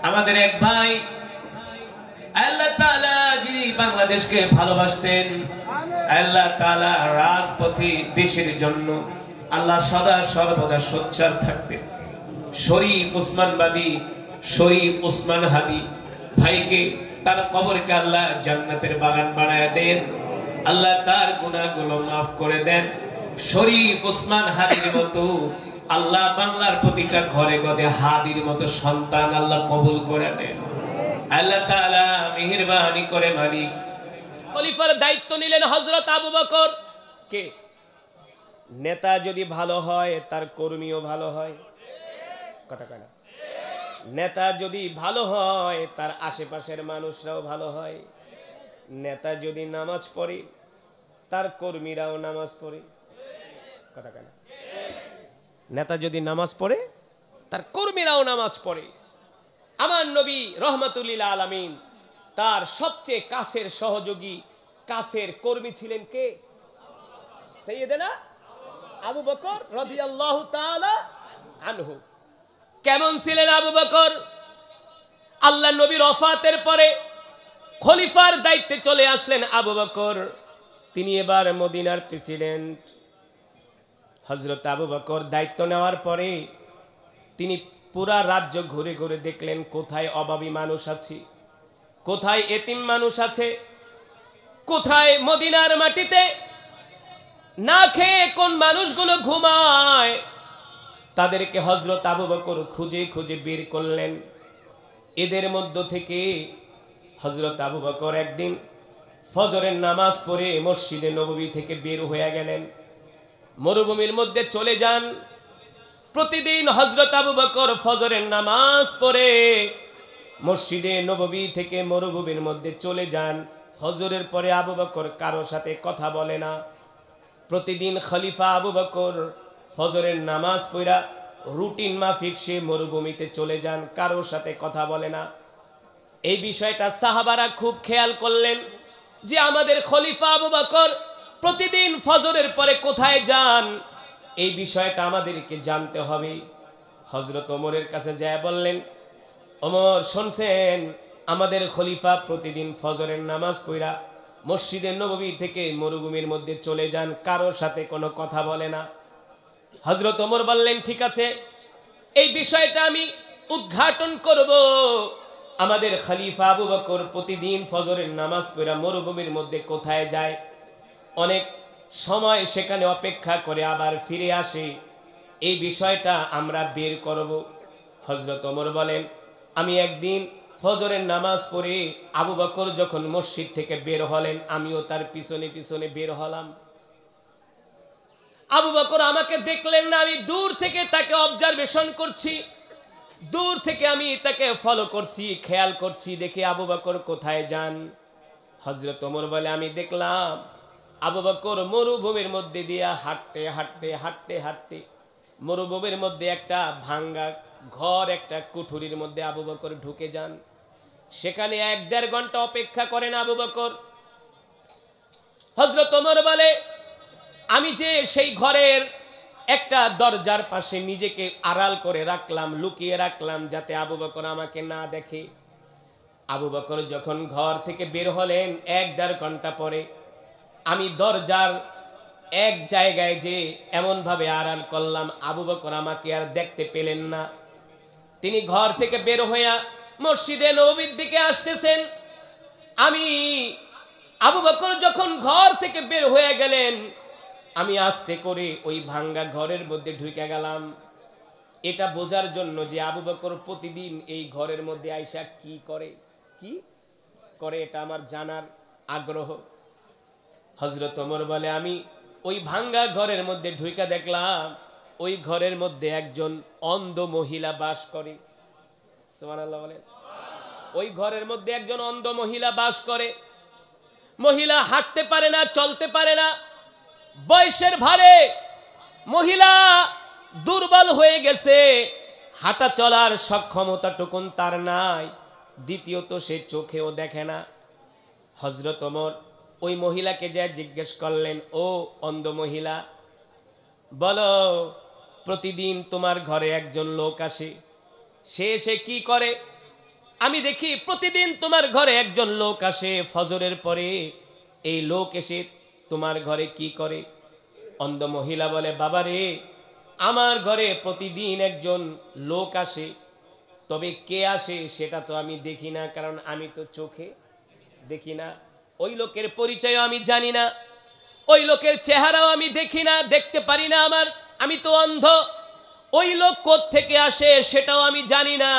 আমাদের এক ভাই আল্লাহ তাআলা যিনি বাংলাদেশকে ভালোবাসতেন, আল্লাহ তাআলা রাজপথে দেশের জন্য আল্লাহ সদা সর্বদা সোচ্চার থাকতেন। শরীফ উসমানবাদী, শরীফ উসমান হাদি ভাইকে, তার কবরকে আল্লাহ জান্নাতের বাগান বানায় দেন, আল্লাহ তার গুনাহগুলো মাফ করে দেন। শরীফ উসমান হাদির মতো আল্লাহ বাংলার প্রতিটা ঘরে ঘরে হাদির মতো সন্তান আল্লাহ কবুল করে নেন। আল্লাহ তাআলা মেহেরবানি করে মালিক খলিফার দায়িত্ব নিলেন হযরত আবু বকর। কে নেতা যদি ভালো হয় তার কর্মীও ভালো হয়, কথা কয় না? নেতা যদি ভালো হয় তার আশেপাশের মানুষরাও ভালো হয়। নেতা যদি নামাজ পড়ে তার কর্মীরাও নামাজ পড়ে, কথা কয় না? নেতা যদি নামাজ পড়ে তার কর্মীরাও নামাজ পড়ে। আমার নবী রহমাতুল লিল আলামিন তার সবচেয়ে কাছের সহযোগী, কাছের কর্মী ছিলেন কে? সাইয়েদনা আবু বকর রাদিয়াল্লাহু তাআলা আনহু। কেমন ছিলেন আবু বকর? আল্লাহ নবীর ওফাতের পরে খলিফার দায়িত্বে চলে আসলেন আবু বকর। তিনি এবার মদিনার প্রেসিডেন্ট। হযরত আবু বকর দায়িত্ব নেওয়ার পরে তিনি পুরা রাজ্য ঘুরে ঘুরে দেখলেন কোথায় অভাবী মানুষ আছে, কোথায় এতিম মানুষ আছে, কোথায় মদিনার মাটিতে না খেয়ে কোন মানুষগুলো ঘুমায়। তাদেরকে হযরত আবু বকর খুঁজে খুঁজে বের করলেন। এদের মধ্য থেকে হযরত আবু বকর একদিন ফজরের নামাজ পড়ে মসজিদে নববী থেকে বের হয়ে গেলেন, মরুভূমির মধ্যে চলে যান। প্রতিদিন হযরত আবু বকর ফজরের নামাজ পড়ে মসজিদে নববী থেকে মরুভূমির মধ্যে চলে যান। ফজরের পরে আবু বকর কারো সাথে কথা বলে না। প্রতিদিন খলিফা আবু বকর ফজরের নামাজ পড়া রুটিন মাফিক সে মরুভূমিতে চলে যান, কারো সাথে কথা বলে না। এই বিষয়টা সাহাবারা খুব খেয়াল করলেন যে আমাদের খলিফা আবু বকর প্রতিদিন ফজরের পরে কোথায় যান, এই বিষয়টা আমাদেরকে জানতে হবে। হযরত ওমরের কাছে যায় বললেন, ওমর শুনছেন আমাদের খলিফা প্রতিদিন ফজরের নামাজ পড়া মসজিদে নববী থেকে মরুভূমির মধ্যে চলে যান, কারোর সাথে কোনো কথা বলে না। হযরত ওমর বললেন, ঠিক আছে, এই বিষয়টা আমি উদ্ঘাটন করব। আমাদের খলিফা আবু বকর প্রতিদিন ফজরের নামাজ পড়া মরুভূমির মধ্যে কোথায় যায়, অনেক সময় সেখানে অপেক্ষা করে আবার ফিরে আসে, এই বিষয়টা আমরা বের করব। হযরত ওমর বলেন, আমি একদিন ফজরের নামাজ পড়ে আবু বকর যখন মসজিদ থেকে বের হলেন, আমিও তার পিছনে পিছনে বের হলাম। আবু বকর আমাকে দেখলেন না, আমি দূর থেকে তাকে অবজারভেশন করছি, দূর থেকে আমি তাকে ফলো করছি, খেয়াল করছি, দেখি আবু বকর কোথায় যান। হযরত ওমর বলে, আমি দেখলাম আবু বকর মরুভূমির মধ্যে দিয়া হাঁটতে হাঁটতে হাঁটতে হাঁটতে মরুভূমির মধ্যে একটা ভাঙ্গা ঘর, একটা কুঠুরির মধ্যে আবু বকর ঢুকে যান। সেখানে 1-1.5 ঘন্টা অপেক্ষা করেন আবু বকর। হযরত ওমর বলে, আমি যে সেই ঘরের একটা দরজার পাশে নিজেকে আড়াল করে রাখলাম, লুকিয়ে রাখলাম, যাতে আবু বকর আমাকে না দেখে। আবু বকর যখন ঘর থেকে বের হলেন 1-1.5 ঘন্টা পরে, আমি দরজার এক জায়গায় যে এমন ভাবে আড়াল করলাম, আবু বকর আমাকে আর দেখতে পেলেন না। তিনি ঘর থেকে বের হইয়া মসজিদে নববীর দিকে আসতেছেন। আমি আবু বকর যখন ঘর থেকে বের হয়ে গেলেন, আমি আস্তে করে ওই ভাঙ্গা ঘরের মধ্যে ঢুকে গেলাম, এটা বোঝার জন্য যে আবু বকর প্রতিদিন এই ঘরের মধ্যে আইসা কি করে এটা আমার জানার আগ্রহ। হযরত ওমর বলে, আমি ওই ভাঙ্গা ঘরের মধ্যে ঢুকে দেখলাম ওই ঘরের মধ্যে একজন অন্ধ মহিলা বাস করে। সুবহানাল্লাহ বলেন। ওই ঘরের মধ্যে একজন অন্ধ মহিলা বাস করে। মহিলা হাঁটতে পারে না, চলতে পারে না, বয়সের ভারে মহিলা দুর্বল হয়ে গেছে, হাঁটা চলার সক্ষমতাটুকুন তার নাই, দ্বিতীয়ত সে চোখেও দেখে না। হযরত ওমর ওই মহিলাকে যা জিজ্ঞেস করলেন, ও অন্ধ মহিলা, বলো প্রতিদিন তোমার ঘরে একজন লোক আসে, সে কি করে? আমি দেখি প্রতিদিন তোমার ঘরে একজন লোক আসে ফজরের পরে। এই লোক এসে তোমার ঘরে কি করে? অন্ধ মহিলা বলে, বাবা রে, আমার ঘরে প্রতিদিন একজন লোক আসে, তবে কে আসে সেটা তো আমি দেখি না, কারণ আমি তো চোখে দেখি না। ওই লোকের পরিচয় আমি জানি না, ওই লোকের চেহারাও আমি দেখি না, দেখতে পারি না, আমি তো অন্ধ। ওই লোক কোত্থেকে আসে সেটাও আমি জানি না,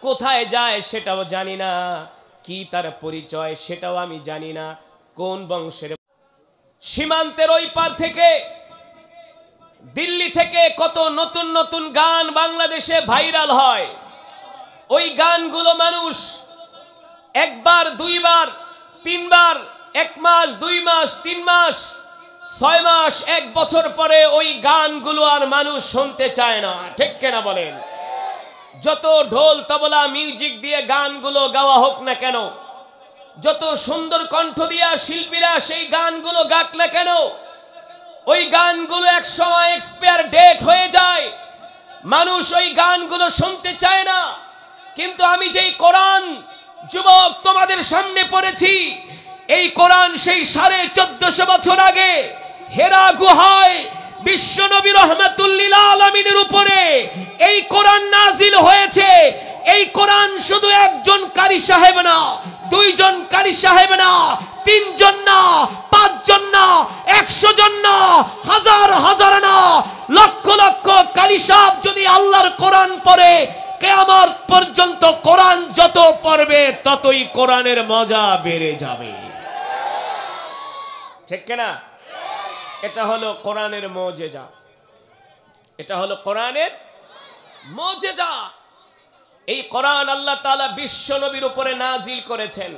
কোথায় যায় সেটাও জানি না, কি তার পরিচয় সেটাও আমি জানি না, কোন বংশের। সীমান্তের ওই পার থেকে, দিল্লি থেকে কত নতুন নতুন গান বাংলাদেশে ভাইরাল হয়। ওই গানগুলো মানুষ একবার, দুইবার, তিনবার, 1 মাস, 2 মাস, 3 মাস, 6 মাস, 1 বছর পরে ওই গানগুলো আর মানুষ শুনতে চায় না। ঠিক কিনা বলেন? যত ঢোল তবলা মিউজিক দিয়ে গানগুলো গাওয়া হোক না কেন, যত সুন্দর কণ্ঠ দিয়া শিল্পীরা সেই গানগুলো গাক না কেন, ওই গানগুলো এক সময় এক্সপায়ার ডেট হয়ে যায়, মানুষ ওই গানগুলো শুনতে চায় না। কিন্তু আমি যেই কোরআন যুবক তোমাদের সামনে পড়েছি, এই কোরআন সেই 1450 বছর আগে হেরা গুহায় বিশ্বনবী রাহমাতুল লিল আলামিনের উপরে এই কোরআন নাজিল হয়েছে। এই কোরআন শুধু একজন কারি সাহেব না, 2 জন কারি সাহেব না, 3 জন না, 5 জন না, 100 জন না, হাজার হাজার না, লক্ষ লক্ষ কারি সাহেব যদি আল্লাহর কোরআন পড়ে, কিয়ামত পর্যন্ত কোরআন যত পড়বে ততই কোরআনের মজা বেড়ে যাবে। ঠিক কিনা? এটা হলো কোরআনের মুজিজা, এটা হলো কোরআনের মুজিজা। এই কোরআন আল্লাহ তাআলা বিশ্ব নবীর উপরে নাজিল করেছেন।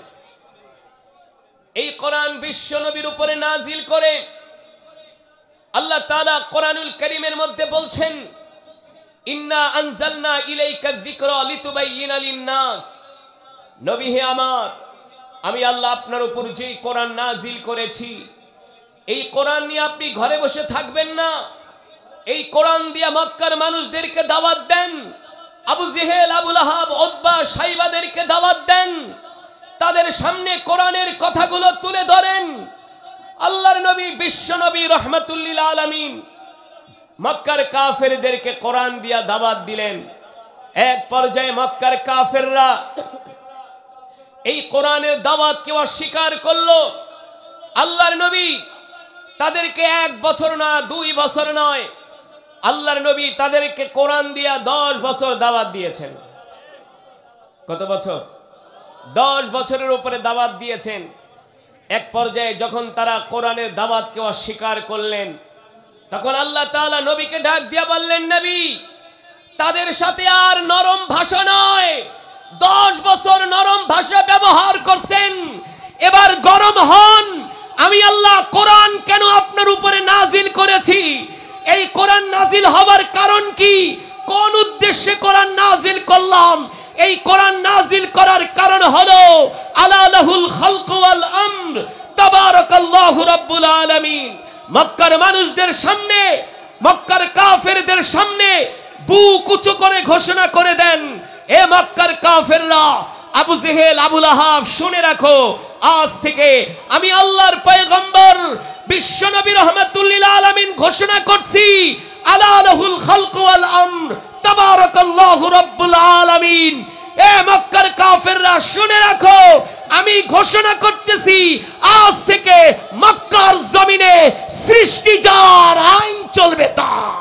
এই কোরআন বিশ্ব নবীর উপরে নাজিল করে আল্লাহ তাআলা কোরআনুল কারীমের মধ্যে বলছেন, ইন্না আনজালনা ইলাইকা যিকরা লিতুবাইয়িনা লিন-নাস। নবী হে আমার, আমি আল্লাহ আপনার উপর যেই কোরআন নাজিল করেছি, এই কোরআন নিয়ে আপনি ঘরে বসে থাকবেন না। এই কোরআন দিয়ে মক্কার মানুষদেরকে দাওয়াত দেন, আবু জেহেল, আবু লাহাব, উতবা, সাইবাদেরকে দাওয়াত দেন, তাদের সামনে কোরআনের কথাগুলো তুলে ধরেন। আল্লাহর নবী বিশ্ব নবী রাহমাতুল লিল আলামিন মক্কার কাফেরদেরকে কোরআন দিয়া দাওয়াত দিলেন। এক পর্যায়ে মক্কার কাফেররা এই কোরআনের দাওয়াতকে অস্বীকার করলো। আল্লাহর নবী তাদেরকে 1 বছর না, 2 বছর নয়, আল্লাহর নবী তাদেরকে কোরআন দিয়া 10 বছর দাওয়াত দিয়েছেন। কত বছর? 10 বছরের উপরে দাওয়াত দিয়েছেন। এক পর্যায়ে যখন তারা কোরআনের দাওয়াতকে অস্বীকার করলেন, তখন আল্লাহ তাআলা নবীকে ডাক দিয়া বললেন, নবী, তাদের সাথে আর নরম ভাষা নয়। 10 বছর নরম ভাষা ব্যবহার করছেন, এবার গরম হন। আমি আল্লাহ কোরআন কেন আপনার উপরে নাজিল করেছি, এই কোরআন নাজিল হওয়ার কারণ কি, কোন উদ্দেশ্যে কোরআন নাজিল করলাম? এই কোরআন নাজিল করার কারণ হলো আলা লাহুল খালকু ওয়াল আমর, তাবারাকাল্লাহু রাব্বুল আলামিন। মক্কার মানুষদের সামনে, মক্কার কাফেরদের সামনে বুক উঁচু করে ঘোষণা করে দেন, এ মক্কার কাফেররা, আবু জেহেল, আবু লাহাব, শুনে রাখো, আজ থেকে আমি আল্লাহর পয়গম্বর বিশ্বনবী রাহমাতুল লিল আলামিন ঘোষণা করছি, আলা লাহুল খালকু ওয়াল আমর, তাবারাকাল্লাহু রাব্বুল আলামিন। এ মক্কার কাফেররা শুনে রাখো, আমি ঘোষণা করতেছি, আজ থেকে মক্কার জমিনে সৃষ্টি যার, আইন চলবে তার।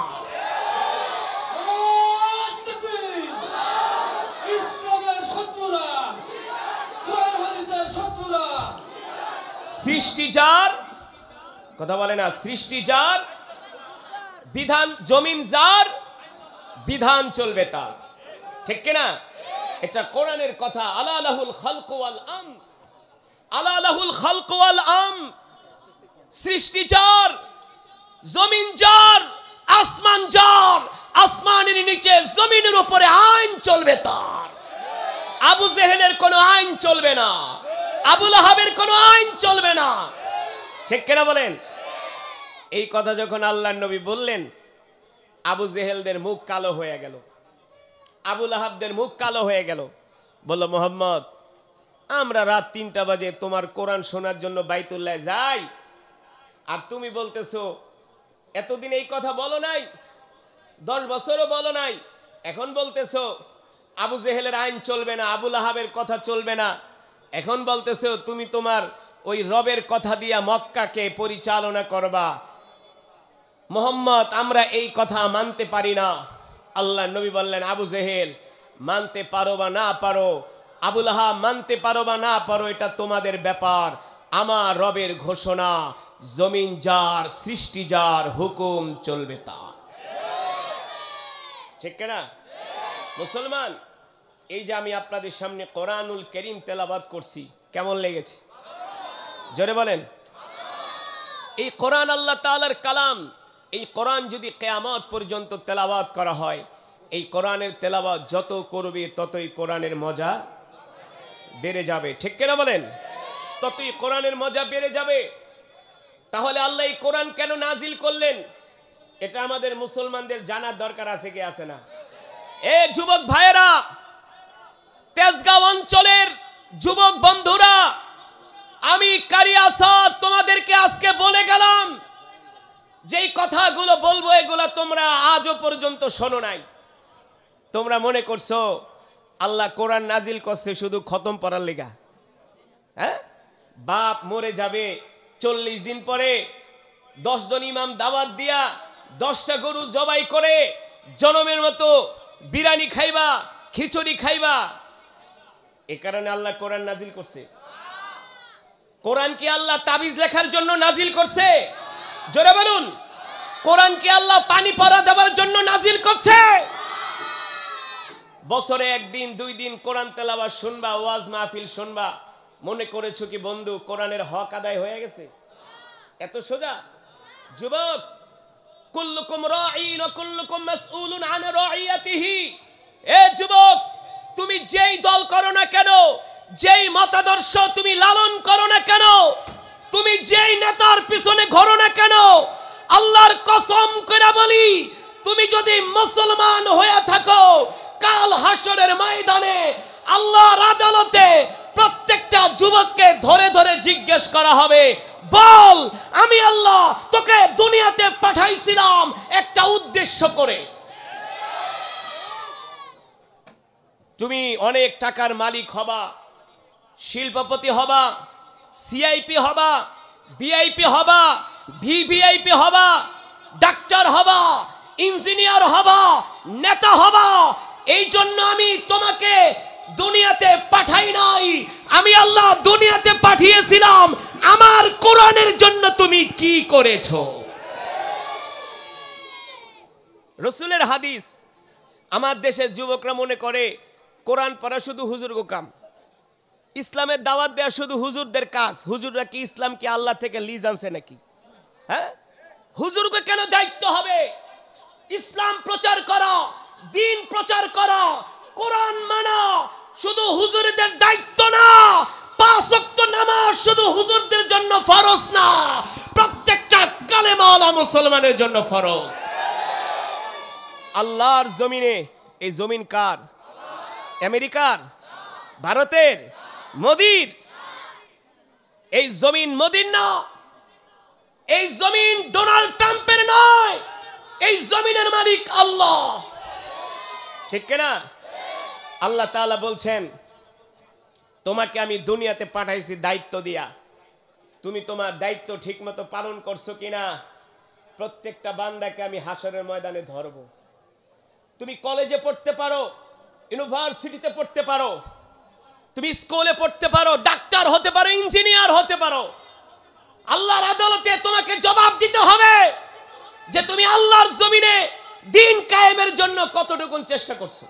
সৃষ্টি যার, কথা বলে না, সৃষ্টি যার, বিধান, জমিন যার, বিধান চলবে তার। ঠিক কিনা? এটা কোরআনের কথা। আলা লাহুল খালকু ওয়াল আমর, আলা লাহুল খালকু ওয়াল আমর। সৃষ্টি যার, জমিন যার, আসমান যার, আসমানের নিচে জমিনের উপরে আইন চলবে তার। আবু জেহেলের কোনো আইন চলবে না, আবু লাহাবের কোনো আইন চলবে না। ঠিক কিনা বলেন? এই কথা যখন আল্লাহর নবী বললেন, আবু জেহেলদের মুখ কালো হয়ে গেল, আবু লাহাবদের মুখ কালো হয়ে গেল। বলল, মোহাম্মদ, আমরা রাত 3টা বাজে তোমার কোরআন শোনার জন্য বাইতুল্লাহ যাই, আর তুমি বলতেছো এতদিন এই কথা বলো নাই, 10 বছরও বলো নাই, এখন বলতেছো আবু জেহেলের আইন চলবে না, আবু লাহাবের কথা চলবে না, এখন বলতেছো তুমি তোমার ওই রবের কথা দিয়া মক্কাকে পরিচালনা করবা। মোহাম্মদ, আমরা এই কথা মানতে পারি না। আল্লাহ নবী বললেন, আবু জেহেল, মানতে পারো বা না পারো, আবু লাহাব মানতে পারো বা না পারো, এটা তোমাদের ব্যাপার। আমার রবের ঘোষণা, জমিন যার, সৃষ্টি যার, হুকুম চলবে তার। ঠিক না মুসলমান? এই যে আমি আপনাদের সামনে কোরআনুল কারীম তেলাওয়াত করছি, কেমন লেগেছে? জোরে বলেন। এই কোরআন আল্লাহ তাআলার কালাম। এই কোরআন যদি কিয়ামত পর্যন্ত তেলাওয়াত করা হয়, এই কোরআনের তেলাওয়াত যত করবে ততই কোরআনের মজা বেড়ে যাবে। ঠিক কিনা বলেন? ততই কোরআনের মজা বেড়ে যাবে। তাহলে আল্লাহ এই কোরআন কেন নাজিল করলেন, এটা আমাদের মুসলমানদের জানার দরকার আছে কি আছে না? এ যুবক ভাইয়েরা, তেজগাঁও অঞ্চলের যুবক বন্ধুরা, আমি কারি আসাদ তোমাদেরকে আজকে বলে গেলাম, যেই কথাগুলো বলবো এগুলা তোমরা আজও পর্যন্ত শোনো নাই। তোমরা মনে করছো আল্লাহ কোরআন নাজিল করছে শুধু খতম পড়ার লেগা। হ্যাঁ, বাপ মরে যাবে 40 দিন পরে 10 জন ইমাম দাওয়াত দিয়া 10টা গরু জবাই করে জনমের মতো বিরিয়ানি খাইবা, খিচুড়ি খাইবা, এ কারণে আল্লাহ কোরআন নাজিল করছে? কোরআন কি আল্লাহ তাবিজ লেখার জন্য নাজিল করছে? জোরে বলুন। কোরআন কি আল্লাহ পানি পড়া দেওয়ার জন্য নাজিল করছে? বছরে 1 দিন 2 দিন কোরআন তেলাওয়াত শুনবা, ওয়াজ মাহফিল শুনবা, মনে করেছো কি বন্ধু কোরআনের হক আদায় হয়ে গেছে? এত সোজা? যুবক, কুল্লুকুম রাঈন ওয়া কুল্লুকুম মাসউলুন আন রাঈয়াতিহি। এ যুবক, তুমি যেই দল করো না কেন, যেই মতাদর্শ তুমি লালন করো না কেন, তুমি যেই নেতার পিছনে ঘোরো না কেন, আল্লাহর কসম করে বলি, তুমি যদি মুসলমান হয়ে থাকো, কাল হাসরের ময়দানে আল্লাহর আদালতে প্রত্যেকটা যুবককে ধরে ধরে জিজ্ঞেস করা হবে, বল আমি আল্লাহ তোকে দুনিয়াতে পাঠাইছিলাম একটা উদ্দেশ্য করে। তুমি অনেক টাকার মালিক হবা, শিল্পপতি হবা, সিআইপি হবা, ভিআইপি হবা, ভিভিআইপি হবা, ডাক্তার হবা, ইঞ্জিনিয়ার হবা, নেতা হবা। এই জন্য আমি তোমাকে দুনিয়াতে পাঠাই নাই, আমি আল্লাহ দুনিয়াতে পাঠিয়েছিলাম আমার কোরআনের জন্য। তুমি কি করেছো? রাসূলের হাদিস। আমার দেশের যুবকরা মনে করে কোরআন পড়া শুধু হুজুরগো কাম, ইসলামের দাওয়াত দেওয়া শুধু হুজুরদের কাজ। হুজুররা কি ইসলাম কি আল্লাহ থেকে লিজ আনছে নাকি? হ্যাঁ, হুজুরকে কেন দায়িত্ব হবে ইসলাম প্রচার করা, দ্বীন প্রচার করা, কোরআন মানা শুধু হুজুরদের দায়িত্ব না। 5 ওয়াক্ত নামাজ শুধু হুজুরদের জন্য ফরজ না, প্রত্যেকটা কালেমাওয়ালা মুসলমানের জন্য ফরজ। আল্লাহর জমিনে, এই জমিন কার? আমেরিকার? ভারতের? মোদির? এই জমিন মোদির না, এই জমিন ডোনাল্ড ট্রাম্পের নয়, এই জমিনের মালিক আল্লাহ। ঠিক কিনা? আল্লাহ তাআলা বলছেন, তোমাকে আমি দুনিয়াতে পাঠাইছি দায়িত্ব দিয়া, তুমি তোমার দায়িত্ব ঠিকমতো পালন করছো কিনা প্রত্যেকটা বান্দাকে আমি হাসরের ময়দানে ধরব। তুমি কলেজে পড়তে পারো, ইউনিভার্সিটিতে পড়তে পারো, তুমি স্কুলে পড়তে পারো, ডাক্তার হতে পারো, ইঞ্জিনিয়ার হতে পারো, আল্লাহর আদালতে তোমাকে জবাব দিতে হবে যে তুমি আল্লাহর জমিনে দ্বীন কায়েমের জন্য কতটুকু চেষ্টা করছো।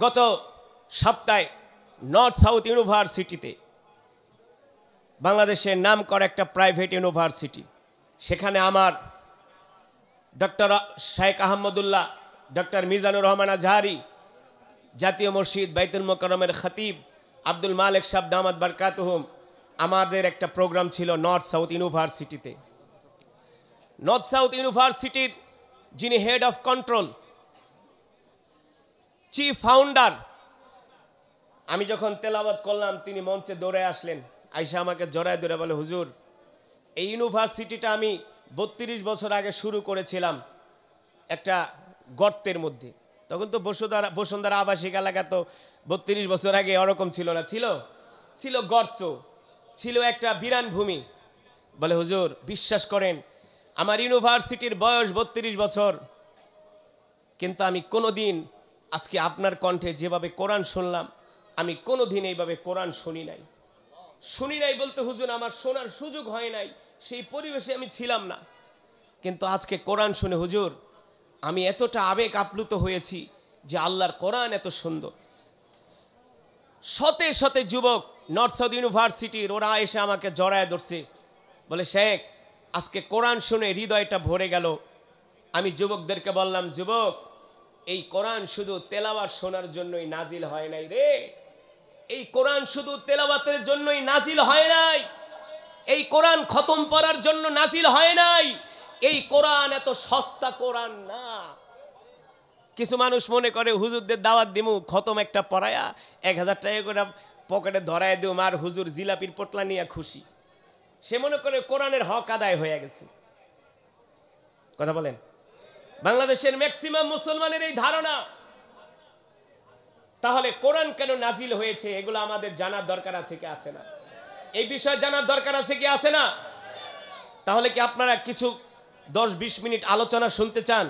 গত সপ্তাহে নর্থ সাউথ ইউনিভার্সিটিতে, বাংলাদেশের নামকরা একটা প্রাইভেট ইউনিভার্সিটি, সেখানে আমার ডক্টর শেখ আহমদুল্লাহ, ডক্টর মিজানুর রহমান আজহারি, জাতীয় মসজিদ বাইতুল মোকাররমের খতিব আব্দুল মালিক সাহেব দামাত বারকাতুহুম, আমাদের একটা প্রোগ্রাম ছিল নর্থ সাউথ ইউনিভার্সিটিতে। নর্থ সাউথ ইউনিভার্সিটির যিনি head of control, chief founder, আমি যখন তেলাওয়াত করলাম তিনি মঞ্চে দৌড়ে আসলেন, আইসা আমাকে জড়ায় ধরে বলে, হুজুর এই ইউনিভার্সিটিটা আমি 32 বছর আগে শুরু করেছিলাম একটা গর্তের মধ্যে। তখন তো বসুন্ধরা আবাসিক এলাকা তো 32 বছর আগে ওরকম ছিল না, ছিল গর্ত, ছিল একটা বিরান ভূমি। বলে হুজুর বিশ্বাস করেন আমার ইউনিভার্সিটির বয়স 32 বছর, কিন্তু আমি কোনোদিন আজকে আপনার কণ্ঠে যেভাবে কোরআন শুনলাম আমি কোনোদিন এইভাবে কোরআন শুনি নাই বলতে হুজুর আমার শোনার সুযোগ হয় নাই, সেই পরিবেশে আমি ছিলাম না। কিন্তু আজকে কোরআন শুনে হুজুর আমি এতটা আবেগ আপ্লুত হয়েছি যে আল্লাহর কোরআন এত সুন্দর। শতে শতে যুবক নর্থ সাউথ ইউনিভার্সিটির ওরা এসে আমাকে জড়ায় ধরছে, বলে শেখ আজকে কোরআন শুনে হৃদয়টা ভরে গেল। আমি যুবকদেরকে বললাম, যুবক এই কোরআন শুধু তেলাওয়াত শোনার জন্যই নাজিল হয় নাই রে, এই কোরআন শুধু তেলাওয়াতের জন্যই নাজিল হয় নাই, এই কোরআন খতম পড়ার জন্য নাজিল হয় নাই, এই কোরআন এত সস্তা কোরআন না। কিছু মানুষ মনে করে হুজুরদের দাওয়াত দিমু খতম একটা পড়ায়া 1000 টাকা করে পকেটে ধরায় দিও আর হুজুর জিলাপির পোটলা নিয়ে খুশি, সে মনে করে কোরআনের হক আদায় হয়ে গেছে। কথা বলেন, বাংলাদেশের ম্যাক্সিমাম মুসলমানের এই ধারণা। তাহলে কোরআন কেন নাজিল হয়েছে এগুলো আমাদের জানার দরকার আছে কি আছে না? এই বিষয় জানার দরকার আছে কি আছে না? তাহলে কি আপনারা কিছু 10-20 মিনিট আলোচনা শুনতে চান?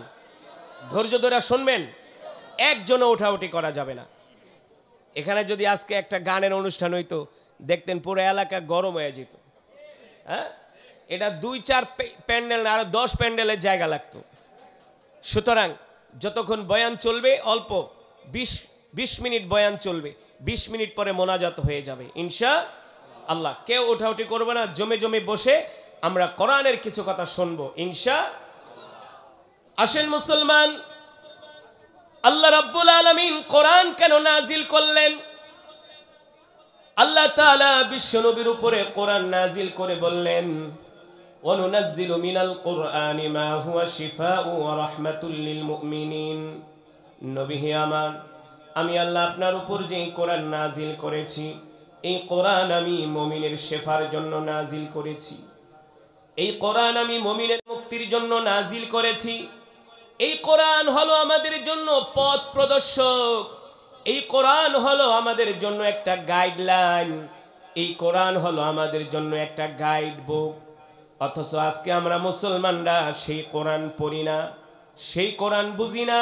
ধৈর্য ধরে শুনবেন, একজনও ওঠাউঠি করা যাবে না। এখানে যদি আজকে একটা গানের অনুষ্ঠান হইতো দেখতেন পুরো এলাকা গরম হয়ে যেত। হ্যাঁ, এটা 2-4 প্যান্ডেল না আরো 10 প্যান্ডেলের জায়গা লাগতো। সুতরাং যতক্ষণ বয়ান চলবে অল্প 20 মিনিট বয়ান চলবে, 20 মিনিট পরে মোনাজাত হয়ে যাবে ইনশাআল্লাহ। কেউ ওঠাউঠি করবে না, জমে জমে বসে আমরা কোরআনের কিছু কথা শুনবো ইনশাআল্লাহ। আসেন মুসলমান, আল্লাহ রাব্বুল আলামিন কোরআন কেন নাজিল করলেন? আল্লাহ তাআলা বিশ্বনবীর উপরে কোরআন নাজিল করে বললেন, ওয়ানুনাজ্জিলু মিনাল কুরআনি মা হুয়া শিফাউ ওয়া রাহমাতুল লিল মুমিনিন। নবী হে আমার, আমি আল্লাহ আপনার উপর যে কোরআন নাজিল করেছি এই কোরআন আমি মুমিনের শেফার জন্য নাজিল করেছি, এই কোরআন আমি মুমিনের মুক্তির জন্য নাজিল করেছি। এই কোরআন হলো আমাদের জন্য পথ প্রদর্শক, এই কোরআন হলো আমাদের জন্য একটা গাইডলাইন, এই কোরআন হলো আমাদের জন্য একটা গাইড বুক। অথচ আজকে আমরা মুসলমানরা সেই কোরআন পড়ি না, সেই কোরআন বুঝি না,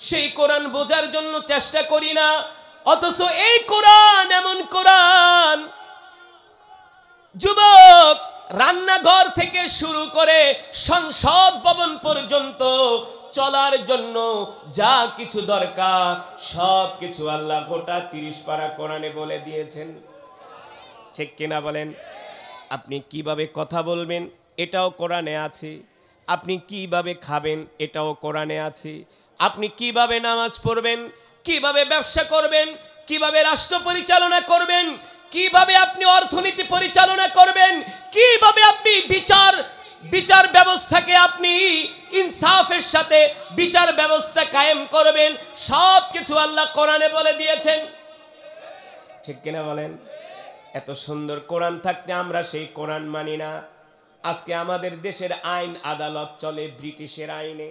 সেই কোরআন বোঝার জন্য চেষ্টা করি না। অথচ এই কোরআন এমন কোরআন, যুবক রান্নাঘর থেকে শুরু করে সংসদ ভবন পর্যন্ত চলার জন্য যা কিছু দরকার সব কিছু আল্লাহ গোটা 30 পারা কোরআনে বলে দিয়েছেন। ঠিক কিনা বলেন? আপনি কিভাবে কথা বলবেন এটাও কোরআনে আছে, আপনি কিভাবে খাবেন এটাও কোরআনে আছে, আপনি কিভাবে নামাজ পড়বেন, কিভাবে ব্যবসা করবেন, কিভাবে রাষ্ট্র পরিচালনা করবেন, কিভাবে আপনি অর্থনীতি পরিচালনা করবেন, কিভাবে আপনি বিচার ব্যবস্থাকে আপনি ইনসাফের সাথে বিচার ব্যবস্থা কায়েম করবেন, সব কিছু আল্লাহ কোরআনে বলে দিয়েছেন। ঠিক কিনা বলেন? এত সুন্দর কোরআন থাকতে আমরা সেই কোরআন মানি না। আজকে আমাদের দেশের আইন আদালত চলে ব্রিটিশের আইনে,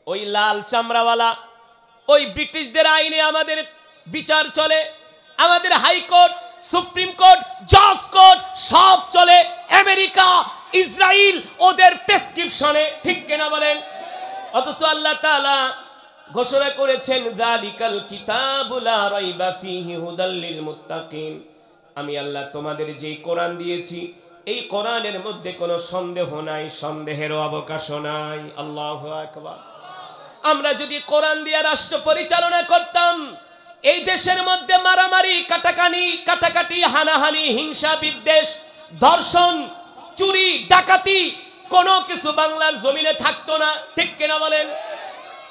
ওই লাল চামড়াওয়ালা ওই ব্রিটিশদের আইনে আমাদের বিচার চলে। আমাদের হাইকোর্ট, সুপ্রিম কোর্ট, জজ কোর্ট সব চলে আমেরিকা, ইসরায়েল ওদের প্রেসক্রিপশনে। ঠিক কিনা বলেন? অথচ আল্লাহ তাআলা ঘোষণা করেছেন, যালিকাল কিতাবু লা রাইবা ফীহি হুদাল লিল মুত্তাকিন। আমি আল্লাহ তোমাদের যেই কোরআন দিয়েছি এই কোরআনের মধ্যে কোনো সন্দেহ নাই, সন্দেহেরও অবকাশ নাই। আল্লাহু আকবার। আমরা যদি কোরআন দিয়ে রাষ্ট্র পরিচালনা করতাম, এই দেশের মধ্যে মারামারি, কাটাকাটি, হানাহানি, হিংসা, বিদ্বেষ, ধর্ষণ, চুরি, ডাকাতি কোনো কিছু বাংলার জমিনে থাকতো না। ঠিক কিনা বলেন?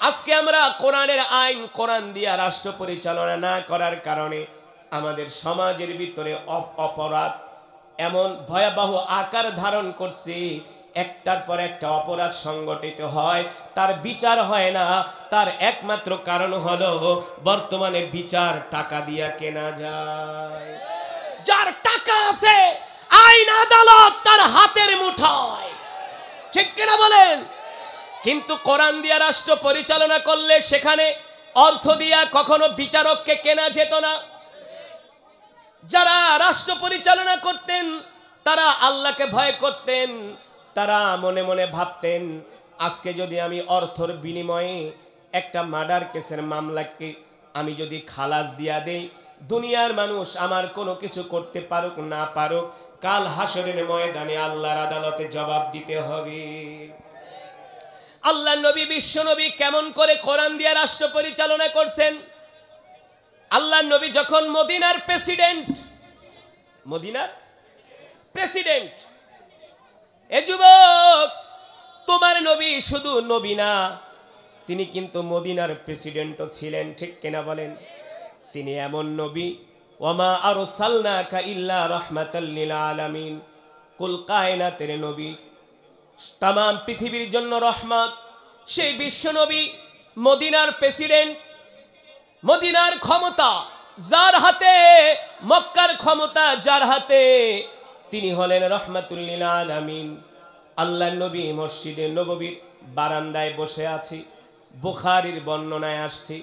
আজকে আমরা কোরআনের আইন, কোরআন দিয়ে রাষ্ট্র পরিচালনা না করার কারণে আমাদের সমাজের ভিতরে অপরাধ এমন ভয়াবহ আকার ধারণ করছে, একটার পর একটা অপরাধ সংগঠিত হয়, তার বিচার হয় না, তার একমাত্র কারণ হলো বর্তমানে বিচার টাকা দিয়া কেনা যায়। যার টাকা আছে আইন আদালত তার হাতের মুঠোয়, ঠিক কিনা বলেন? কিন্তু কোরআন দিয়া রাষ্ট্র পরিচালনা করলে সেখানে অর্থ দিয়া কখনো বিচারককে কেনা যেত না। যারা রাষ্ট্র পরিচালনা করতেন তারা আল্লাহকে ভয় করতেন, তারা মনে মনে ভাবতেন আজকে যদি আমি অর্থের বিনিময়ে একটা মার্ডার কেসের মামলাকে আমি যদি খালাস দিয়া দেই, দুনিয়ার মানুষ আমার কোনো কিছু করতে পারুক না পারুক, কাল হাসরের ময়দানে আল্লাহর আদালতে জবাব দিতে হবে। আল্লাহ নবী বিশ্ব নবী কেমন করে কোরআন দিয়ে রাষ্ট্র পরিচালনা করছেন? আল্লাহ নবী যখন মদিনার প্রেসিডেন্ট, এ যুবক, তোমার নবী শুধু নবী না, তিনি কিন্তু মদিনার প্রেসিডেন্টও ছিলেন, ঠিক কিনা বলেন? তিনি এমন নবী, ওয়ামা আরসালনাকা ইল্লা রাহমাতাল লিল আলামিন, কুল কায়নাতের নবী, তামাম পৃথিবীর জন্য রহমত। সেই বিশ্ব নবী মদিনার প্রেসিডেন্ট, মদিনার ক্ষমতা যার হাতে, মক্কার ক্ষমতা যার হাতে, তিনি হলেন রহমাতুল লিল আলামিন। আল্লাহ নবী মসজিদে নববীর বারান্দায় বসে আছি, বুখারীর বর্ণনায় আসছে,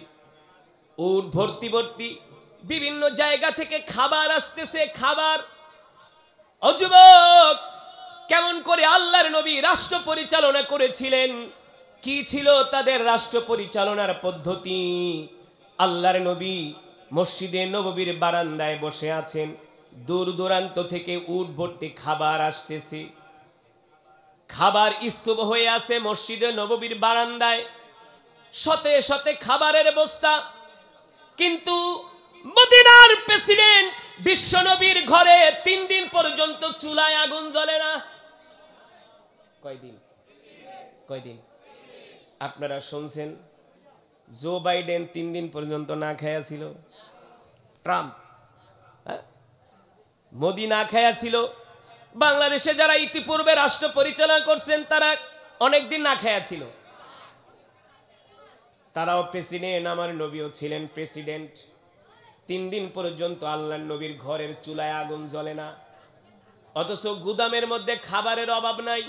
উট ভর্তি ভর্তি বিভিন্ন জায়গা থেকে খাবার আসতেছে, খাবার। ও যুবক, কেমন করে আল্লাহর নবী রাষ্ট্র পরিচালনা করেছিলেন, কি ছিল তাদের রাষ্ট্র পরিচালনার পদ্ধতি? আল্লাহর নবী মসজিদে নববীর বারান্দায় বসে আছেন, দূর দূরান্ত থেকে উট ভর্তি খাবার আসতেছে, খাবার স্তূপ হয়ে আছে মসজিদে নববীর বারান্দায়, শতে শতে খাবারের বস্তা। কিন্তু মদিনার প্রেসিডেন্ট বিশ্ব নবীর ঘরে 3 দিন পর্যন্ত চুলায় আগুন জ্বলে না। কয়দিন? আপনারা শুনছেন জো বাইডেন 3 দিন পর্যন্ত না খায়া ছিল, ট্রাম্প মোদি না খায়া ছিল। বাংলাদেশে যারা ইতিপূর্বে রাষ্ট্র পরিচালনা করছেন তারা অনেক দিন না খায়া ছিল, তারাও প্রেসিডেন্ট, আমার নবীও ছিলেন প্রেসিডেন্ট। 3 দিন পর্যন্ত আল্লাহর নবীর ঘরের চুলায় আগুন জ্বলে না, অথচ গুদামের মধ্যে খাবারের অভাব নাই।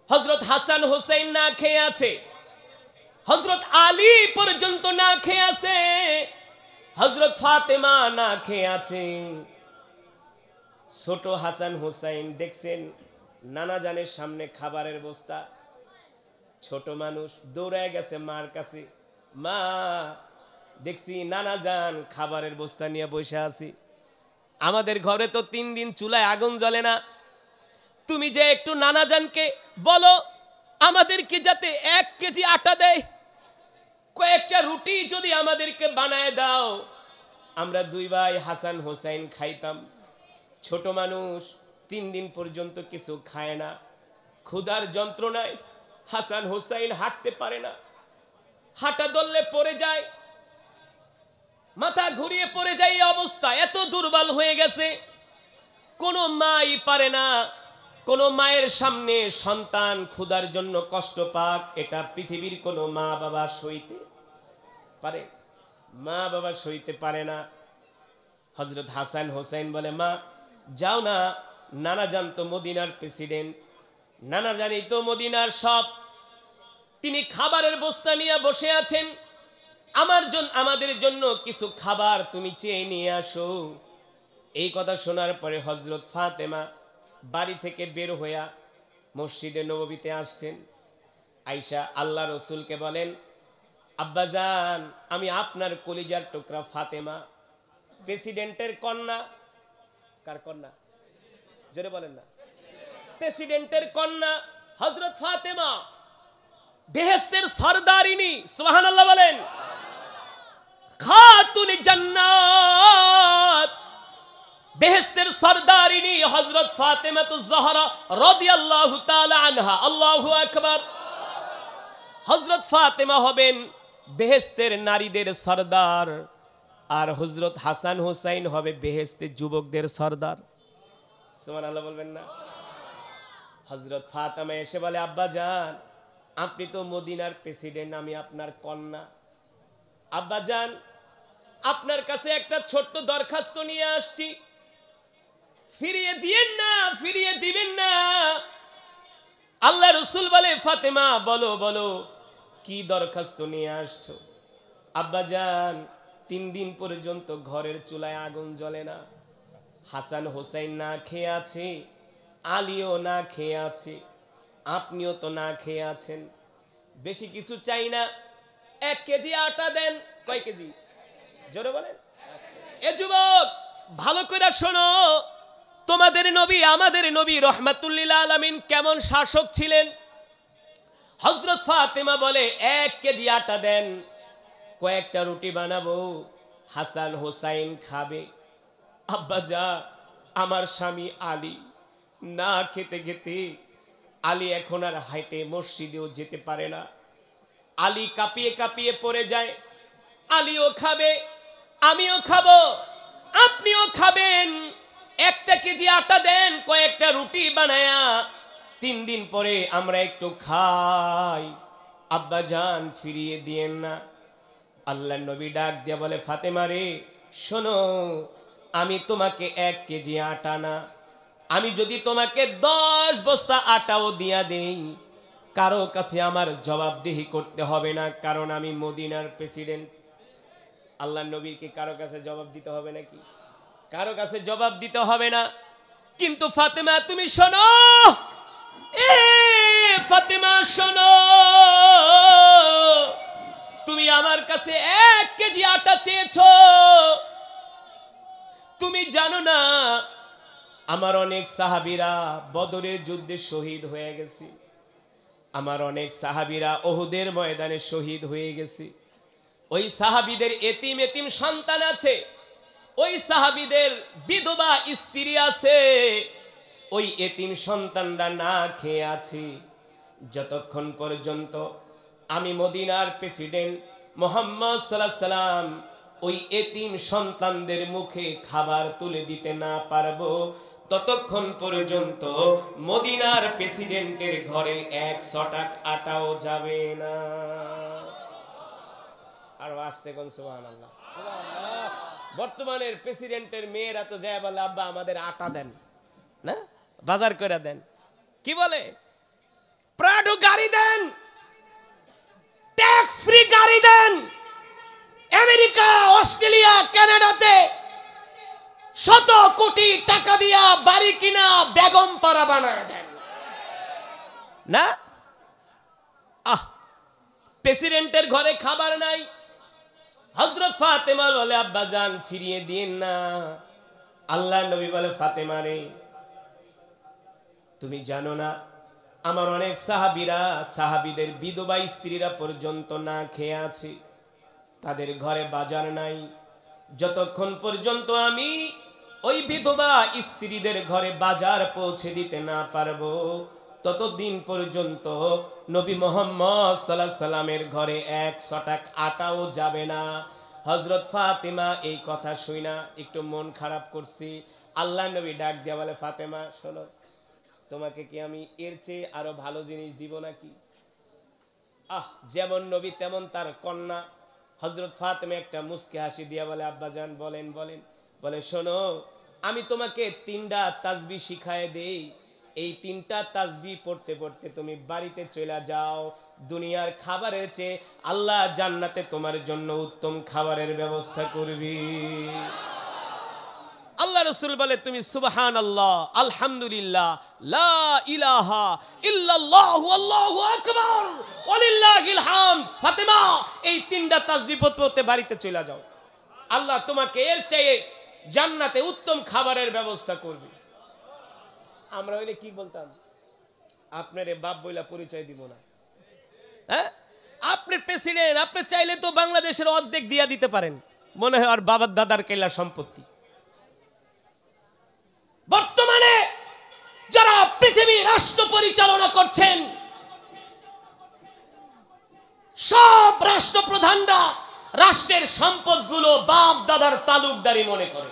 হযরত হাসান হোসেন না খেয়ে আছে, হযরত আলী পর্যন্ত না খেয়ে আছে, হযরত ফাতেমা না খেয়ে আছে। ছোট হাসান হোসেন দেখছেন নানা জানের সামনে খাবারের বস্তা, ছোট মানুষ দৌড়ায় গেছে মার কাছে, মা দেখছি নানা জান খাবারের বস্তা নিয়ে বসে আছি, আমাদের ঘরে তো 3 দিন চুলায় আগুন জ্বলে না, তুমি যে একটু নানা জানকে বলো আমাদেরকে যাতে 1 কেজি আটা দেয়, কয়েকটা রুটি যদি আমাদেরকে বানায় দাও, আমরা 2 ভাই হাসান হোসেন খাইতাম। ছোট মানুষ 3 দিন পর্যন্ত কিছু খায় না, ক্ষুধার যন্ত্রণায় হাসান হোসেন হাঁটতে পারে না, হাঁটা ধরলে পড়ে যায়, মাথা ঘুরিয়ে পড়ে যায়। এই অবস্থা, এত দুর্বল হয়ে গেছে, কোনো মাই পারে না, কোনো মায়ের সামনে সন্তান ক্ষুধার জন্য কষ্ট পাক, এটা পৃথিবীর কোনো মা বাবা সইতে পারে? মা বাবা সইতে পারে না। হযরত হাসান হোসেন বলে, মা যাও না, নানা জান তো মদিনার প্রেসিডেন্ট, নানা জানি তো মদিনার সব, তিনি খাবারের বস্তা নিয়ে বসে আছেন, আমাদের জন্য কিছু খাবার তুমি চেয়ে নিয়ে আসো। এই কথা শোনার পরে হযরত ফাতেমা বাড়ি থেকে বের হইয়া মসজিদে নববীতে আসছেন। আয়েশা আল্লাহ রসুলকে বলেন, আব্বাজান আমি আপনার কলিজার টুকরা ফাতেমা, প্রেসিডেন্টের কন্যা। কার কন্যা? জোরে বলেন না। প্রেসিডেন্টের কন্যা হযরত ফাতেমা, বেহেশতের সরদারিনী, সুবহানাল্লাহ বলেন, খাতুনে জান্নাত, বেহেশতের সরদারিনী হযরত ফাতেমাতুজ জহরা রাদিয়াল্লাহু তাআলা আনহা। আল্লাহু আকবার। হযরত ফাতেমা হবেন বেহেশতের নারীদের সরদার, আর হযরত হাসান হোসেন হবে বেহেশতের যুবকদের সরদার। সুবহানাল্লাহ বলবেন না? হযরত ফাতেমা এসে বলে, আব্বা জান, আপনি তো মদিনার প্রেসিডেন্ট, আমি আপনার কন্যা। আব্বা জান, আপনার কাছে একটা ছোট্ট দরখাস্ত নিয়ে আসছি, ফিরিয়ে দিয়েন না, ফিরিয়ে দিবেন না। আল্লাহ রাসূল বলে, ফাতেমা বলো বলো, কি দরখাস্ত নিয়ে আসছো? আব্বা জান, 3 দিন পর্যন্ত ঘরের চুলায় আগুন জ্বলে না, হাসান হোসেন না খেয়ে আছে, আলীও না খেয়ে আছে, আপনিও তো না খেয়ে আছেন। বেশি কিছু চাই না, 1 কেজি আটা দেন। কয় কেজি? জোরে বলেন। এ যুবক, ভালো করে শোনো, তোমাদের নবী, আমাদের নবী রহমাতুল লিল আলামিন কেমন শাসক ছিলেন। হযরত ফাতেমা বলে, 1 কেজি আটা দেন, কয়েকটা রুটি বানাবো, হাসান হোসাইন খাবে। আব্বা যা, আমার স্বামী আলী না খেতে খেতে, আলী এখন আর হাইটে মসজিদেও যেতে পারে না, আলী কাঁপিয়ে কাঁপিয়ে পড়ে যায়। আলীও খাবে, আমিও খাবো, আপনিও খাবেন। 1 কেজি আটা দেন, কয়েকটা রুটি বানায়া 3 দিন পরে আমরা একটু খাই। আব্বা জান, ফিরিয়ে দিয়েন না। আল্লাহ নবী ডাক দিয়ে বলে, ফাতেমা রে শোনো, আমি তোমাকে 1 কেজি আটা না, আমি যদি তোমাকে 10 বস্তা আটাও দিয়া দেই, কারো কাছে আমার জবাবদিহি করতে হবে না, কারণ আমি মদিনার প্রেসিডেন্ট। আল্লাহ নবীর কি কারো কাছে জবাব দিতে হবে নাকি? কারো কাছে জবাব দিতে হবে না। কিন্তু ফাতেমা তুমি শোনো, এ ফাতেমা শোনো, তুমি আমার কাছে 1 কেজি আটা চেয়েছো, তুমি জানো না আমার অনেক সাহাবীরা বদরের যুদ্ধে শহীদ হয়ে গেছে, আমার অনেক সাহাবীরা উহুদের ময়দানে শহীদ হয়ে গেছে। ওই সাহাবীদের এতিম এতিম সন্তান আছে, ওই সাহাবীদের বিধবা স্ত্রী আছে, ওই এতিম সন্তানরা না খেয়ে আছে। যতক্ষণ পর্যন্ত আমি মদিনার প্রেসিডেন্ট মুহাম্মদ সাল্লাল্লাহু আলাইহি সাল্লাম ওই এতিম সন্তানদের মুখে খাবার তুলে দিতে না পারবো, ততক্ষণ পর্যন্ত মদিনার প্রেসিডেন্টের ঘরে 1 ছটাক আটাও যাবে না। আর আস্তে কোন সুবহানাল্লাহ। বর্তমানের প্রেসিডেন্টের মেয়েরা তো যায় বলে, আব্বা আমাদের আটা দেন না, বাজার করে দেন। কি বলে? প্রাডো গাড়ি দেন, ট্যাক্স ফ্রি গাড়ি দেন। আমেরিকা, অস্ট্রেলিয়া, কানাডাতে 100 কোটি টাকা দিয়া বাড়ি কিনা বেগম পাড়া বানায় দেন না। প্রেসিডেন্টের ঘরে খাবার নাই। হযরত ফাতেমা বলে, আব্বা জান ফিরিয়ে দিন না। আল্লাহ নবী বলে, ফাতেমা রে তুমি জানো না আমার অনেক সাহাবীরা, সাহাবীদের বিধবা স্ত্রীরা পর্যন্ত না খেয়ে আছে, তাদের ঘরে বাজার নাই। যতক্ষণ পর্যন্ত আমি ওই বিধবা স্ত্রীদের ঘরে বাজার পৌঁছে দিতে না পারবো, ততদিন পর্যন্ত নবী মুহাম্মদ সাল্লাল্লাহু আলাইহি সাল্লামের ঘরে 1 ছটাক আটাও যাবে না। হযরত ফাতেমা এই কথা শুনা একটু মন খারাপ করছি। আল্লাহ নবী ডাক দিয়া বলে, ফাতেমা শোনো, তোমাকে কি আমি এর চেয়ে আরো ভালো জিনিস দিব নাকি? যেমন নবী তেমন তার কন্যা। হযরত ফাতেমা একটা মুস্কি হাসি দিয়া বলে, আব্বা জান বলেন বলেন। বলে, শোনো, আমি তোমাকে 3টা তাসবিহ শিখায় দেই, এই 3টা তাসবিহ পড়তে পড়তে তুমি বাড়িতে চলে যাও। দুনিয়ার খাবারের চেয়ে আল্লাহ জান্নাতে তোমার জন্য উত্তম খাবারের ব্যবস্থা করবি। আল্লাহ রাসূল বলে, তুমি সুবহানাল্লাহ, আলহামদুলিল্লাহ, লা ইলাহা ইল্লাল্লাহু আল্লাহু আকবার ওয়ালিল্লাহিল হামদ। ফাতেমা এই 3টা তাসবিহ পড়তে বাড়িতে চলে যাও, আল্লাহ তোমাকে এর চেয়ে জান্নাতে উত্তম খাবারের ব্যবস্থা করবে। আমরা হইলে কি বলতাম? আপনারে বাপ বইলা পরিচয় দিব না। হ্যাঁ, আপনি প্রেসিডেন্ট, আপনি চাইলে তো বাংলাদেশের অর্ধেক দিয়া দিতে পারেন, মনে হয় আর বাবার দাদার কেলা সম্পত্তি। বর্তমানে যারা পৃথিবী রাষ্ট্র পরিচালনা করছেন, সব রাষ্ট্রপ্রধানরা রাষ্ট্রের সম্পদগুলো বাপ দাদার তালুকদারি মনে করে।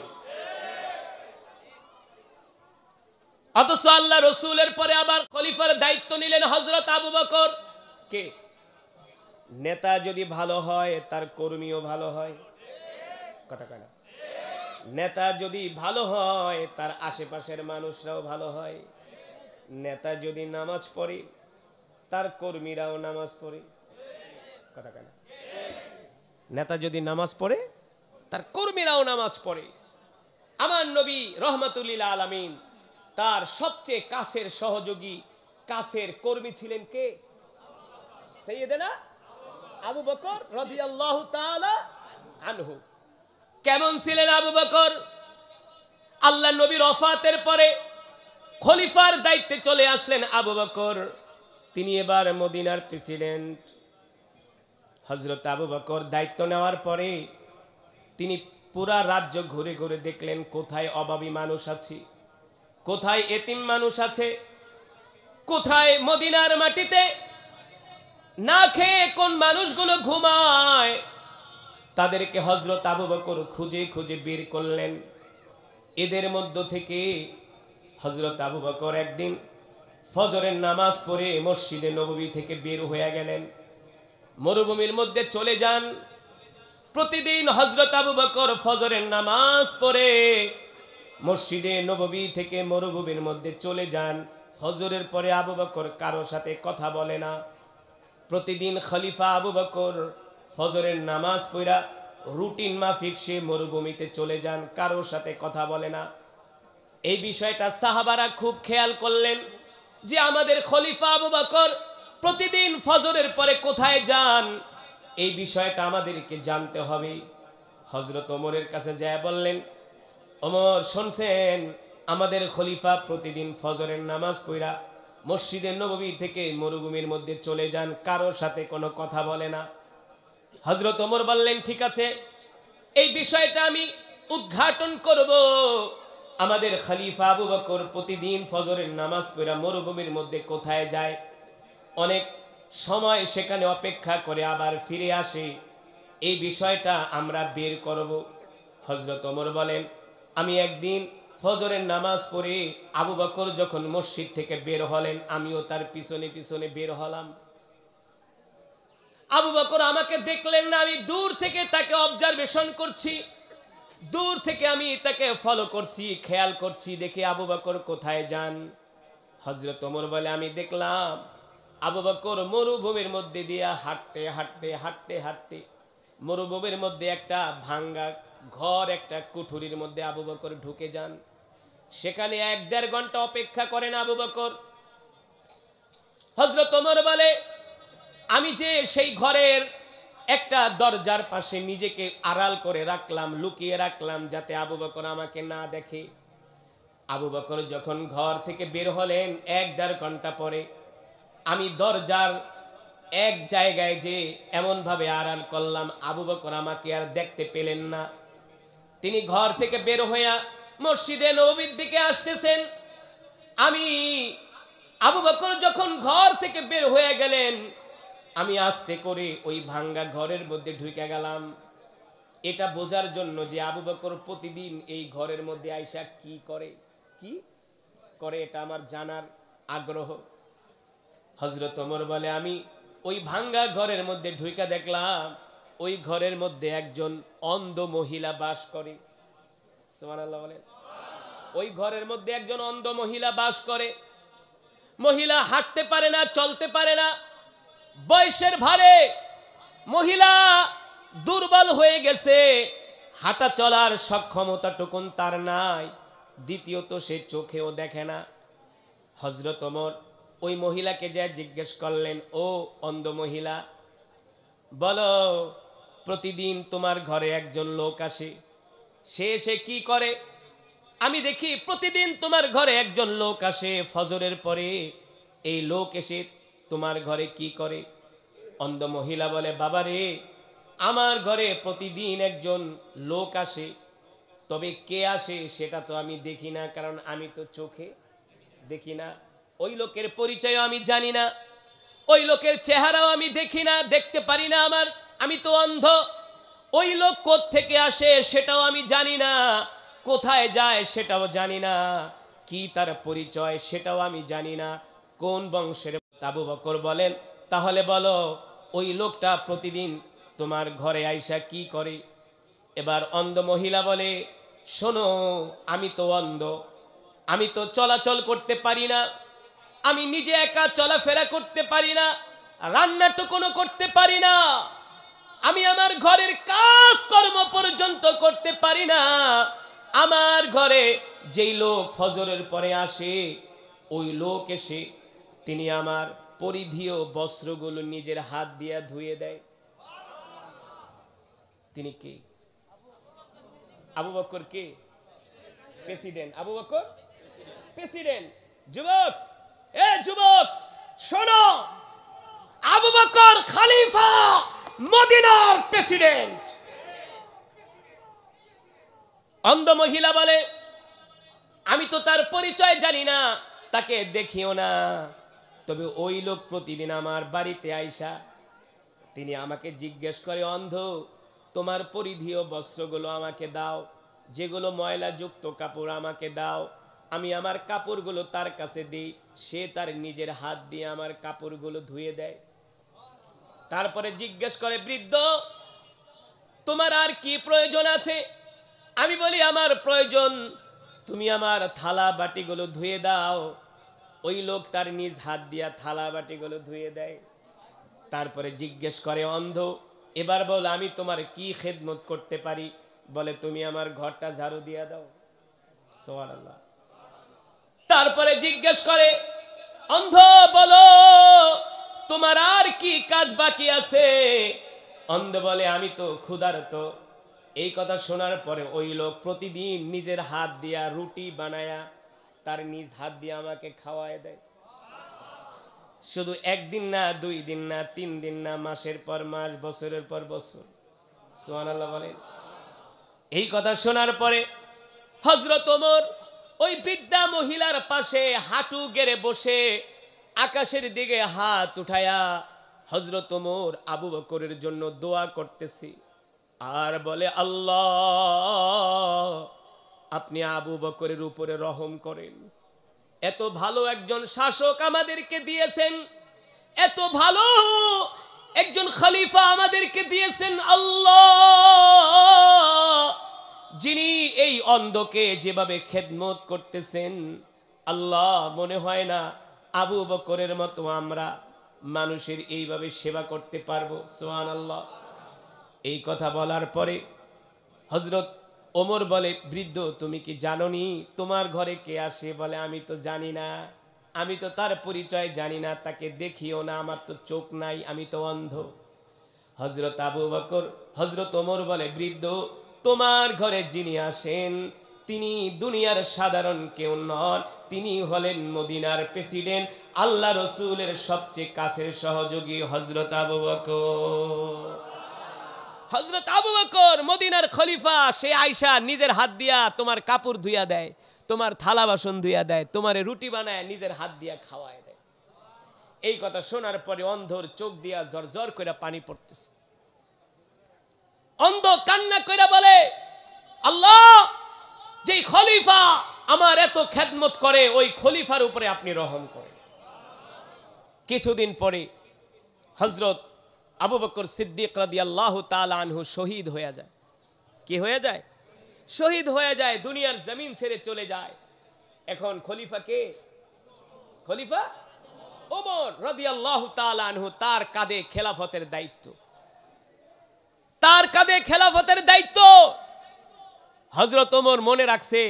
অথচ আল্লাহ রসুলের পরে আবার খলিফার দায়িত্ব নিলেন হযরত আবু বকর। কে? নেতা যদি ভালো হয় তার কর্মীও ভালো হয়। কথা কয় না? নেতা যদি ভালো হয় তার আশেপাশের মানুষরাও ভালো হয়। নেতা যদি নামাজ পড়ে তার কর্মীরাও নামাজ পড়ে। কথা কয় না? নেতা যদি নামাজ পড়ে তার কর্মীরাও নামাজ পড়ে। আমার নবী রহমাতুল লিল আলামিন তার সবচেয়ে কাছের সহযোগী, কাছের কর্মী ছিলেন কে? সাইয়েদনা আবু বকর রাদিয়াল্লাহু তাআলা আনহু। কেমন ছিলেন আবু বকর? আল্লাহ নবীর ওফাতের পরে খলিফার দায়িত্বে চলে আসলেন আবু বকর। তিনি এবার মদিনার প্রেসিডেন্ট। হযরত আবু বকর দায়িত্ব নেওয়ার পরে তিনি পুরা রাজ্য ঘুরে ঘুরে দেখলেন কোথায় অভাবী মানুষ আছে, কোথায় এতিম মানুষ আছে, কোথায় মদিনার মাটিতে না খেয়ে কোন মানুষগুলো ঘুমায়। তাদেরকে হযরত আবু বকর খুঁজে খুঁজে বের করলেন। এদের মধ্য থেকে হযরত আবু বকর একদিন ফজরের নামাজ পড়ে মসজিদে নববী থেকে বের হয়ে গেলেন, মরুভূমির মধ্যে চলে যান। প্রতিদিন হযরত আবু বকর ফজরের নামাজ পড়ে মসজিদে নববী থেকে মরুভূমির মধ্যে চলে যান। ফজরের পরে আবু বকর কারো সাথে কথা বলে না। প্রতিদিন খলিফা আবু বকর ফজরের নামাজ পড়া রুটিন মাফিক সে মরুভূমিতে চলে যান, কারোর সাথে কথা বলে না। এই বিষয়টা সাহাবারা খুব খেয়াল করলেন যে আমাদের খলিফা আবু বকর প্রতিদিন ফজরের পরে কোথায় যান, এই বিষয়টা আমাদেরকে জানতে হবে। হযরত ওমরের কাছে যায় বললেন, ওমর শুনছেন আমাদের খলিফা প্রতিদিন ফজরের নামাজ পড়া মসজিদে নববী থেকে মরুভূমির মধ্যে চলে যান, কারোর সাথে কোনো কথা বলে না। হযরত ওমর বললেন, ঠিক আছে, এই বিষয়টা আমি উদ্ঘাটন করব। আমাদের খলিফা আবু বকর প্রতিদিন ফজরের নামাজ পড়া মরুভূমির মধ্যে কোথায় যায়, অনেক সময় সেখানে অপেক্ষা করে আবার ফিরে আসে, এই বিষয়টা আমরা বের করব। হযরত ওমর বলেন, আমি একদিন ফজরের নামাজ পড়ে আবু বকর যখন মসজিদ থেকে বের হলেন, আমিও তার পিছনে পিছনে বের হলাম। আবু বকর আমাকে দেখলেন না, আমি দূর থেকে তাকে অবজারভেশন করছি, দূর থেকে আমি তাকে ফলো করছি, খেয়াল করছি, দেখি আবু বকর কোথায় যান। হযরত ওমর বলে, আমি দেখলাম আবু বকর মরুভূমির মধ্যে দিয়ে হাঁটতে হাঁটতে হাঁটতে হাঁটতে মরুভূমির মধ্যে একটা ভাঙ্গা ঘর, একটা কুঠুরির মধ্যে আবু বকর ঢুকে যান। সেখানে 1-1.5 ঘন্টা অপেক্ষা করেন আবু বকর। হযরত ওমর বলে, আমি যে সেই ঘরের একটা দরজার পাশে নিজেকে আড়াল করে রাখলাম, লুকিয়ে রাখলাম, যাতে আবু বকর আমাকে না দেখে। আবু বকর যখন ঘর থেকে বের হলেন 1-1.5 ঘন্টা পরে, আমি দরজার এক জায়গায় যে এমন ভাবে আড়াল করলাম, আবু বকর আমাকে আর দেখতে পেলেন না। তিনি ঘর থেকে বের হইয়া মসজিদে নববীর দিকে আসতেছেন। আমি আবু বকর যখন ঘর থেকে বের হয়ে গেলেন, আমি আস্তে করে ওই ভাঙ্গা ঘরের মধ্যে ঢুকে গেলাম, এটা বোঝার জন্য যে আবু বকর প্রতিদিন এই ঘরের মধ্যে আইসা কি করে, কি করে, এটা আমার জানার আগ্রহ। হযরত ওমর বলে, আমি ওই ভাঙ্গা ঘরের মধ্যে ঢুকে দেখলাম ওই ঘরের মধ্যে একজন অন্ধ মহিলা বাস করে। সুবহানাল্লাহ বলেন। ওই ঘরের মধ্যে একজন অন্ধ মহিলা বাস করে। মহিলা হাঁটতে পারে না, চলতে পারে না, বয়সের ভারে মহিলা দুর্বল হয়ে গেছে, হাঁটা চলার সক্ষমতাটুকুন তার নাই। দ্বিতীয়ত সে চোখেও দেখে না। হযরত ওমর ওই মহিলাকে যা জিজ্ঞেস করলেন, ও অন্ধ মহিলা, বলো প্রতিদিন তোমার ঘরে একজন লোক আসে, সে এসে কি করে? আমি দেখি প্রতিদিন তোমার ঘরে একজন লোক আসে, ফজরের পরে এই লোক এসে তোমার ঘরে কি করে? অন্ধ মহিলা বলে, বাবারে, আমার ঘরে প্রতিদিন একজন লোক আসে, তবে কে আসে সেটা তো আমি দেখি না, কারণ আমি তো চোখে দেখি না। ওই লোকের পরিচয় আমি জানি না, ওই লোকের চেহারাও আমি দেখি না, দেখতে পারি না, আমি তো অন্ধ। ওই লোক কোত্থেকে আসে সেটাও আমি জানি না, কোথায় যায় সেটাও জানি না, কি তার পরিচয় সেটাও আমি জানি না, কোন বংশের। আবু বকর বলেন, তাহলে বলো ওই লোকটা প্রতিদিন তোমার ঘরে আইসা কি করে? এবার অন্ধ মহিলা বলে, শোনো, আমি তো অন্ধ, আমি তো চলাচল করতে পারি না, আমি নিজে একা চলাফেরা করতে পারি না, রান্নাটুকুনো করতে পারি না, আমি আমার ঘরের কাজ কর্ম পর্যন্ত করতে পারি না। আমার ঘরে যেই লোক ফজরের পরে আসে, ওই লোক এসে তিনি আমার পরিধেয় বস্ত্রগুলো নিজের হাত দিয়ে ধুয়ে দেয়। তিনি কে? আবু বকর কে? প্রেসিডেন্ট। আবু বকর প্রেসিডেন্ট। যুবক, এ যুবক শোনো, আবু বকর খলিফা, মদিনার প্রেসিডেন্ট। অন্ধ মহিলা বলে, আমি তো তার পরিচয় জানি না, তাকে দেখিও না, তবে ওই লোক প্রতিদিন আমার বাড়িতে আইসা তিনি আমাকে জিজ্ঞেস করে, অন্ধ, তোমার পরিধেয় বস্ত্রগুলো আমাকে দাও, যেগুলো ময়লাযুক্ত কাপড় আমাকে দাও। আমি আমার কাপড়গুলো তার কাছে দিই, সে তার নিজের হাত দিয়ে আমার কাপড়গুলো ধুয়ে দেয়। তারপরে জিজ্ঞেস করে, বৃদ্ধ, তোমার আর কি প্রয়োজন আছে? আমি বলি, আমার প্রয়োজন তুমি আমার থালা বাটিগুলো ধুয়ে দাও। ওই লোক তার নিজ হাত দিয়া থালা বাটিগুলো ধুয়ে দেয়। তারপরে জিজ্ঞেস করে, অন্ধ, এবার বল আমি তোমার কি খেদমত করতে পারি? বলে, তুমি আমার ঘরটা ঝাড়ু দিয়া দাও। সুবহানাল্লাহ। তারপরে জিজ্ঞেস করে, অন্ধ, বলো তোমার আর কি কাজ বাকি আছে? অন্ধ বলে, আমি তো ক্ষুধার্ত। এই কথা শোনার পরে ওই লোক প্রতিদিন নিজের হাত দিয়া রুটি বানায়া তার নিজ হাত দিয়ে আমাকে খাওয়ায় দেয়। শুধু একদিন না, 2 দিন না, 3 দিন না, মাসের পর মাস, বছরের পর বছর। সুবহানাল্লাহ বলেন। এই কথা শোনার পরে হযরত ওমর ওই বৃদ্ধা মহিলার পাশে হাঁটু গেড়ে বসে আকাশের দিকে হাত উঠায়া হযরত ওমর আবু বকরের জন্য দোয়া করতেছি আর বলে, আল্লাহ, আপনি আবু বকরের উপরে রহম করেন। এত ভালো একজন শাসক আমাদেরকে দিয়েছেন, এত ভালো একজন খলিফা আমাদেরকে দিয়েছেন আল্লাহ, যিনি এই অন্ধকে যেভাবে খেদমত করতেছেন, আল্লাহ, মনে হয় না আবু বকরের মতো আমরা মানুষের এইভাবে সেবা করতে পারবো। সুবহানাল্লাহ। এই কথা বলার পরে হযরত ওমর বলে, বৃদ্ধ, তুমি কি জানোনি তোমার ঘরে কে আসে? বলে, আমি তো জানি না, আমি তো তার পরিচয় জানি না, তাকে দেখিও না, আমার তো চোখ নাই, আমি তো অন্ধ। হযরত আবু বকর, হযরত ওমর বলে, বৃদ্ধ, তোমার ঘরে যিনি আসেন তিনি দুনিয়ার সাধারণ কেউ নন, তিনি হলেন মদিনার প্রেসিডেন্ট, আল্লাহ রসুলের সবচেয়ে কাছের সহযোগী হযরত আবু বকর। হযরত আবু বকর মদিনার খলিফা, সে আয়েশা নিজের হাত দিয়া তোমার কাপড় ধুইয়া দেয়, তোমার থালা বাসন ধুইয়া দেয়, তোমার রুটি বানায় নিজের হাত দিয়া খাওয়ায় দেয়। এই কথা শোনার পরে অন্ধর চোখ দিয়া ঝরঝর করে পানি পড়তেছে। অন্ধ কান্না কইরা বলে, আল্লাহ, যেই খলিফা আমার এত খেদমত করে, ওই খলিফার উপরে আপনি রহম করেন। কিছুদিন পরে হযরত আবু বকর সিদ্দিক রাদিয়াল্লাহু তাআলা আনহু শহীদ হয়ে যায়। কি হয়ে যায়? শহীদ হয়ে যায়, দুনিয়ার জমিন ছেড়ে চলে যায়। এখন খলিফা কে? খলিফা ওমর রাদিয়াল্লাহু তাআলা আনহু, তার কাঁধে খেলাফতের দায়িত্ব, তার কাঁধে খেলাফতের দায়িত্ব। হযরত ওমর মনে রাখছে,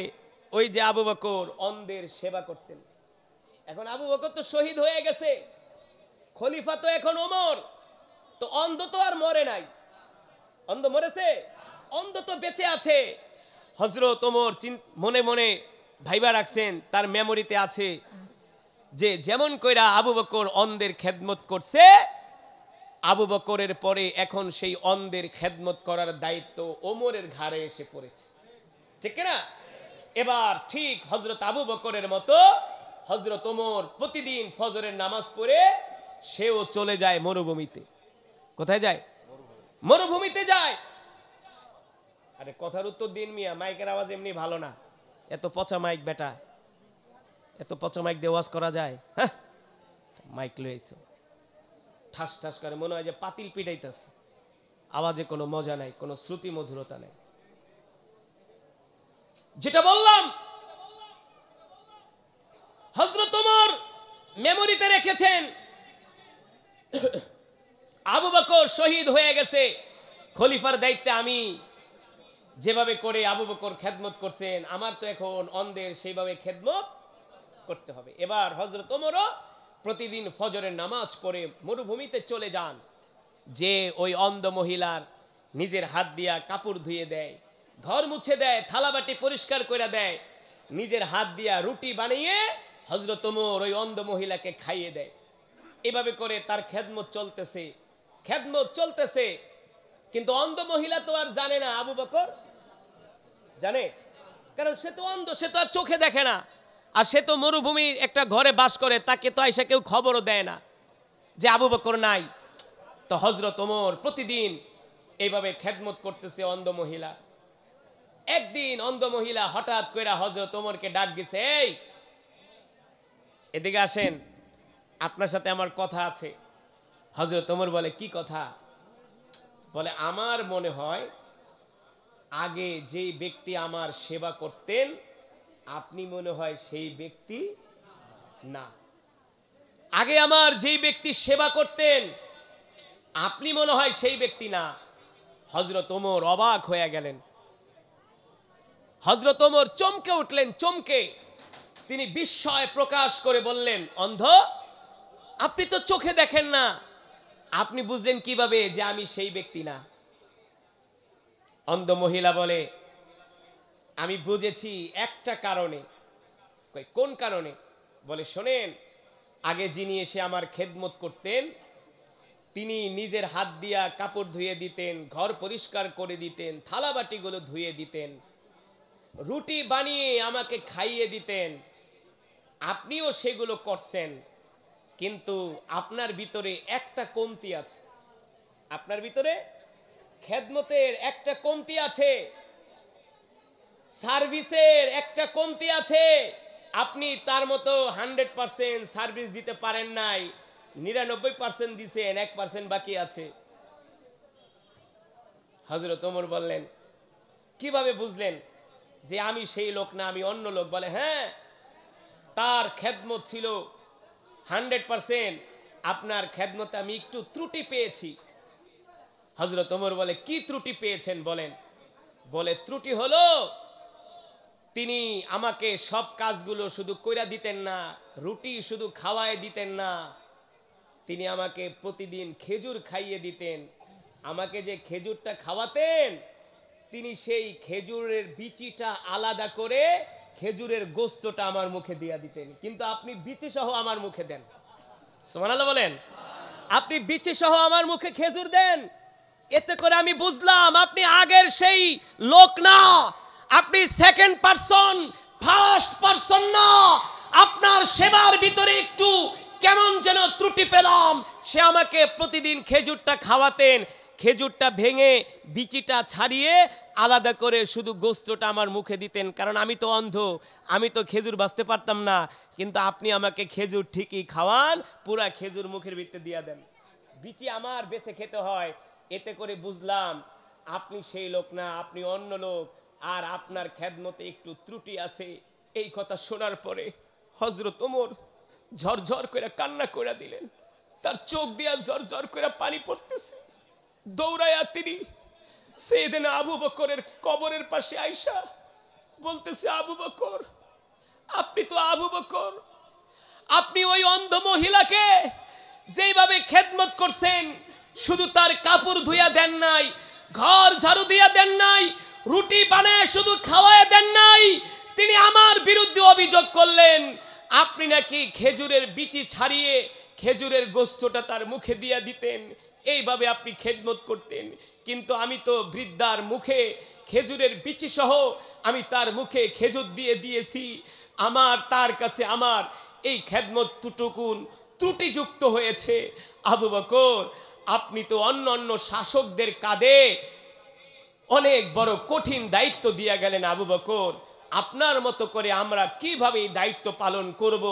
ওই যে আবু বকর অন্ধের সেবা করতেন, এখন আবু বকর তো শহীদ হয়ে গেছে, খলিফা তো এখন ওমর, তো অন্ধ তো আর মরে নাই। অন্ধ মরেছে? অন্ধ তো বেঁচে আছে। হযরত ওমর মনে মনে ভাইবা রাখছেন, তার মেমোরিতে আছে যে যেমন কইরা আবু বকর অন্ধের খেদমত করছে, আবু বকরের পরে এখন সেই অন্ধের খেদমত করার দায়িত্ব ওমরের ঘাড়ে এসে পড়েছে, ঠিক না? এবার ঠিক হযরত আবু বকরের মতো হযরত ওমর প্রতিদিন ফজরের নামাজ পড়ে সেও চলে যায় মরুভূমিতে। কোথায় যায়? মরুভূমিতে যায়। আরে কথার উত্তর দিন মিয়া, মাইকের আওয়াজ এমনি ভালো না, এত পচা মাইক বেটা। এত পচা মাইক দিয়ে ওয়াজ করা যায়? হ্যাঁ, মাইক লইছে ঠাস ঠাস করে, মনে হয় যে পাতিল পিটাইতেছে, আওয়াজে কোনো মজা নাই, কোনো শ্রুতি মধুরতা নাই। যেটা বললাম, হযরত ওমর মেমোরিতে রেখেছেন, আবু বকর শহীদ হয়ে গেছে, খলিফার দায়িত্বে আমি যেভাবে করে আবু বকর খেদমত করছেন, আমার তো এখন অন্ধের সেইভাবে খেদমত করতে হবে। এবার হযরত ওমরও প্রতিদিন ফজরের নামাজ পড়ে মরুভূমিতে চলে যান, যে ওই অন্ধ মহিলার নিজের হাত দিয়া কাপড় ধুয়ে দেয়, ঘর মুছে দেয়, থালাবাটি পরিষ্কার করে দেয়, নিজের হাত দিয়া রুটি বানিয়ে হযরত ওমর ওই অন্ধ মহিলাকে খাইয়ে দেয়। এভাবে করে তার খেদমত চলতেছে, খেদমত চলতেছে। কিন্তু অন্ধ মহিলা তো আর জানে না আবু বকর জানে, কারণ সে তো অন্ধ, সে তো আর চোখে দেখে না, আর সে তো মরুভূমির একটা ঘরে বাস করে, তাকে তো আইসা কেউ খবরও দেয় না যে আবু বকর নাই। তো হযরত ওমর প্রতিদিন এইভাবে খেদমত করতেছে অন্ধ মহিলা। একদিন অন্ধ মহিলা হঠাৎ করে হযরত ওমরকে ডাক দিছে, এই এদিকে আসেন, আপনার সাথে আমার কথা আছে। হযরত ওমর বলে, কি কথা? বলে, আমার মনে হয় আগে যেই ব্যক্তি আমার সেবা করতেন আপনি মনে হয় সেই ব্যক্তি না। আগে আমার যেই ব্যক্তি সেবা করতেন আপনি মনে হয় সেই ব্যক্তি না। হযরত ওমর অবাক হয়ে গেলেন, হযরত ওমর চমকে উঠলেন, চমকে তিনি বিস্ময় প্রকাশ করে বললেন, অন্ধ, আপনি তো চোখে দেখেন না, আপনি বুঝলেন কিভাবে যে আমি সেই ব্যক্তি না? অন্ধ মহিলা বলে, আমি বুঝেছি একটা কারণে। কোন কারণে? বলে, শোনেন, আগে যিনি এসে আমার খেদমত করতেন তিনি নিজের হাত দিয়া কাপড় ধুয়ে দিতেন, ঘর পরিষ্কার করে দিতেন, থালাবাটিগুলো ধুয়ে দিতেন, রুটি বানিয়ে আমাকে খাইয়ে দিতেন, আপনিও সেগুলো করছেন, কিন্তু আপনার ভিতরে একটা কমতি আছে, আপনার ভিতরে খেদমতের একটা কমতি আছে, সার্ভিসের একটা কমতি আছে। আপনি তার মতো 100% সার্ভিস দিতে পারেন নাই, 99% দিছেন, 1% বাকি আছে। হযরত ওমর বললেন, কিভাবে বুঝলেন যে আমি সেই লোক না, আমি অন্য লোক? বলে, হ্যাঁ, তার খেদমত ছিল 100%, আপনার খেদমতে আমি একটু ত্রুটি পেয়েছি। হযরত ওমর বলে, কি ত্রুটি পেয়েছেন বলেন? বলে, ত্রুটি হলো তিনি আমাকে সব কাজগুলো শুধু কইরা দিতেন না, রুটি শুধু খাওয়ায় দিতেন না, তিনি আমাকে প্রতিদিন খেজুর খাইয়ে দিতেন। আমাকে যে খেজুরটা খাওয়াতেন তিনি সেই খেজুরের বিচিটা আলাদা করে খেজুরের গোস্তটা আমার মুখে দিয়া দিতেন, কিন্তু আপনি বিচি সহ আমার মুখে দেন। সুবহানাল্লাহ বলেন। আপনি বিচি সহ আমার মুখে খেজুর দেন, এতে করে আমি বুঝলাম আপনি আগের সেই লোক না, আপনি সেকেন্ড পারসন, ফার্স্ট পারসন না। আপনার সেবার ভিতরে একটু কেমন যেন ত্রুটি পেলাম। সে আমাকে প্রতিদিন খেজুরটা খাওয়াতেন, খেজুরটা ভেঙে বিচিটা ছাড়িয়ে আলাদা করে শুধু গোস্তটা আমার মুখে দিতেন, কারণ আমি তো অন্ধ, আমি তো খেজুর বাছতে পারতাম না, কিন্তু আপনি আমাকে খেজুর ঠিকই খাওয়ান, পুরা খেজুর মুখের ভিতরে দিয়া দেন, বিচি আমার বেছে খেতে হয়। এতে করে বুঝলাম আপনি সেই লোক না, আপনি অন্য লোক, আর আপনার খেদমতে একটু ত্রুটি আছে। এই কথা শোনার পরে হযরত ওমর ঝরঝর করে কান্না করে দিলেন, তার চোখ দিয়া ঝরঝর করে পানি পড়তেছে। দৌড়ায়া তিনি সাইয়েদনা আবু বকরের কবরের পাশে আইসা বলতেছে, আবু বকর, আপনি তো আবু বকর, আপনি ওই অন্ধ মহিলাকে যেইভাবে খেদমত করছেন, শুধু তার কাপড় ধুইয়া দেন নাই, ঘর ঝাড়ু দিয়া দেন নাই, রুটি বানায় শুধু খাওয়ায় দেন নাই, তিনি আমার বিরুদ্ধে অভিযোগ করলেন আপনি নাকি খেজুরের বিচি ছাড়িয়ে খেজুরের গোস্তটা তার মুখে দিয়া দিতেন, এইভাবে আপনি খেদমত করতেন। কিন্তু আমি তো বৃদ্ধার মুখে খেজুরের বিচি সহ আমি তার মুখে খেজুর দিয়ে দিয়েছি, আমার তার কাছে আমার এই খেদমত টুটুকুন ত্রুটিযুক্ত হয়েছে। আবু বকর, আপনি তো অন্য অন্য শাসকদের কাঁধে অনেক বড় কঠিন দায়িত্ব দিয়ে গেলেন আবু বকর, আপনার মতো করে আমরা কিভাবে এই দায়িত্ব পালন করব,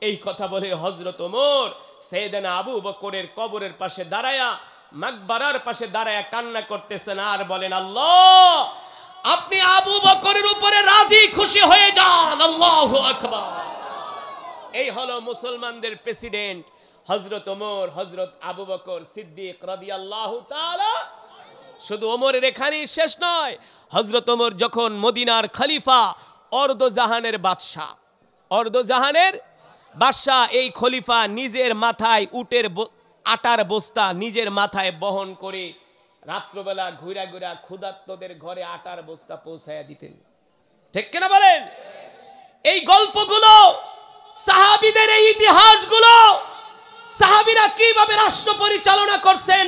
এই কথা বলে হযরত ওমর সাইয়েদনা আবু বকরের কবরের পাশে দাঁড়ায়া, মাকবারার পাশে দাঁড়ায়া কান্না করতেছেন আর বলেন, আল্লাহ আপনি আবু বকরের উপরে রাজি খুশি হয়ে যান, আল্লাহু আকবার। এই হলো মুসলমানদের প্রেসিডেন্ট হযরত ওমর, হযরত আবু বকর সিদ্দিক রাদিয়াল্লাহু তাআলা। শুধু ওমরের এখানেই শেষ নয়, হযরত ওমর যখন মদিনার খলিফা, অর্ধজাহানের বাদশাহ, অর্ধজাহানের বাদশাহ, এই খলিফা নিজের মাথায় উটের আটার বস্তা নিজের মাথায় বহন করে রাত্রবেলা ঘুরা ঘুরা ক্ষুধার্তদের ঘরে আটার বস্তা পৌঁছায়া দিতেন। ঠিক কিনা বলেন? এই গল্পগুলো, সাহাবীদের এই ইতিহাসগুলো, সাহাবীরা কিভাবে রাষ্ট্র পরিচালনা করছেন,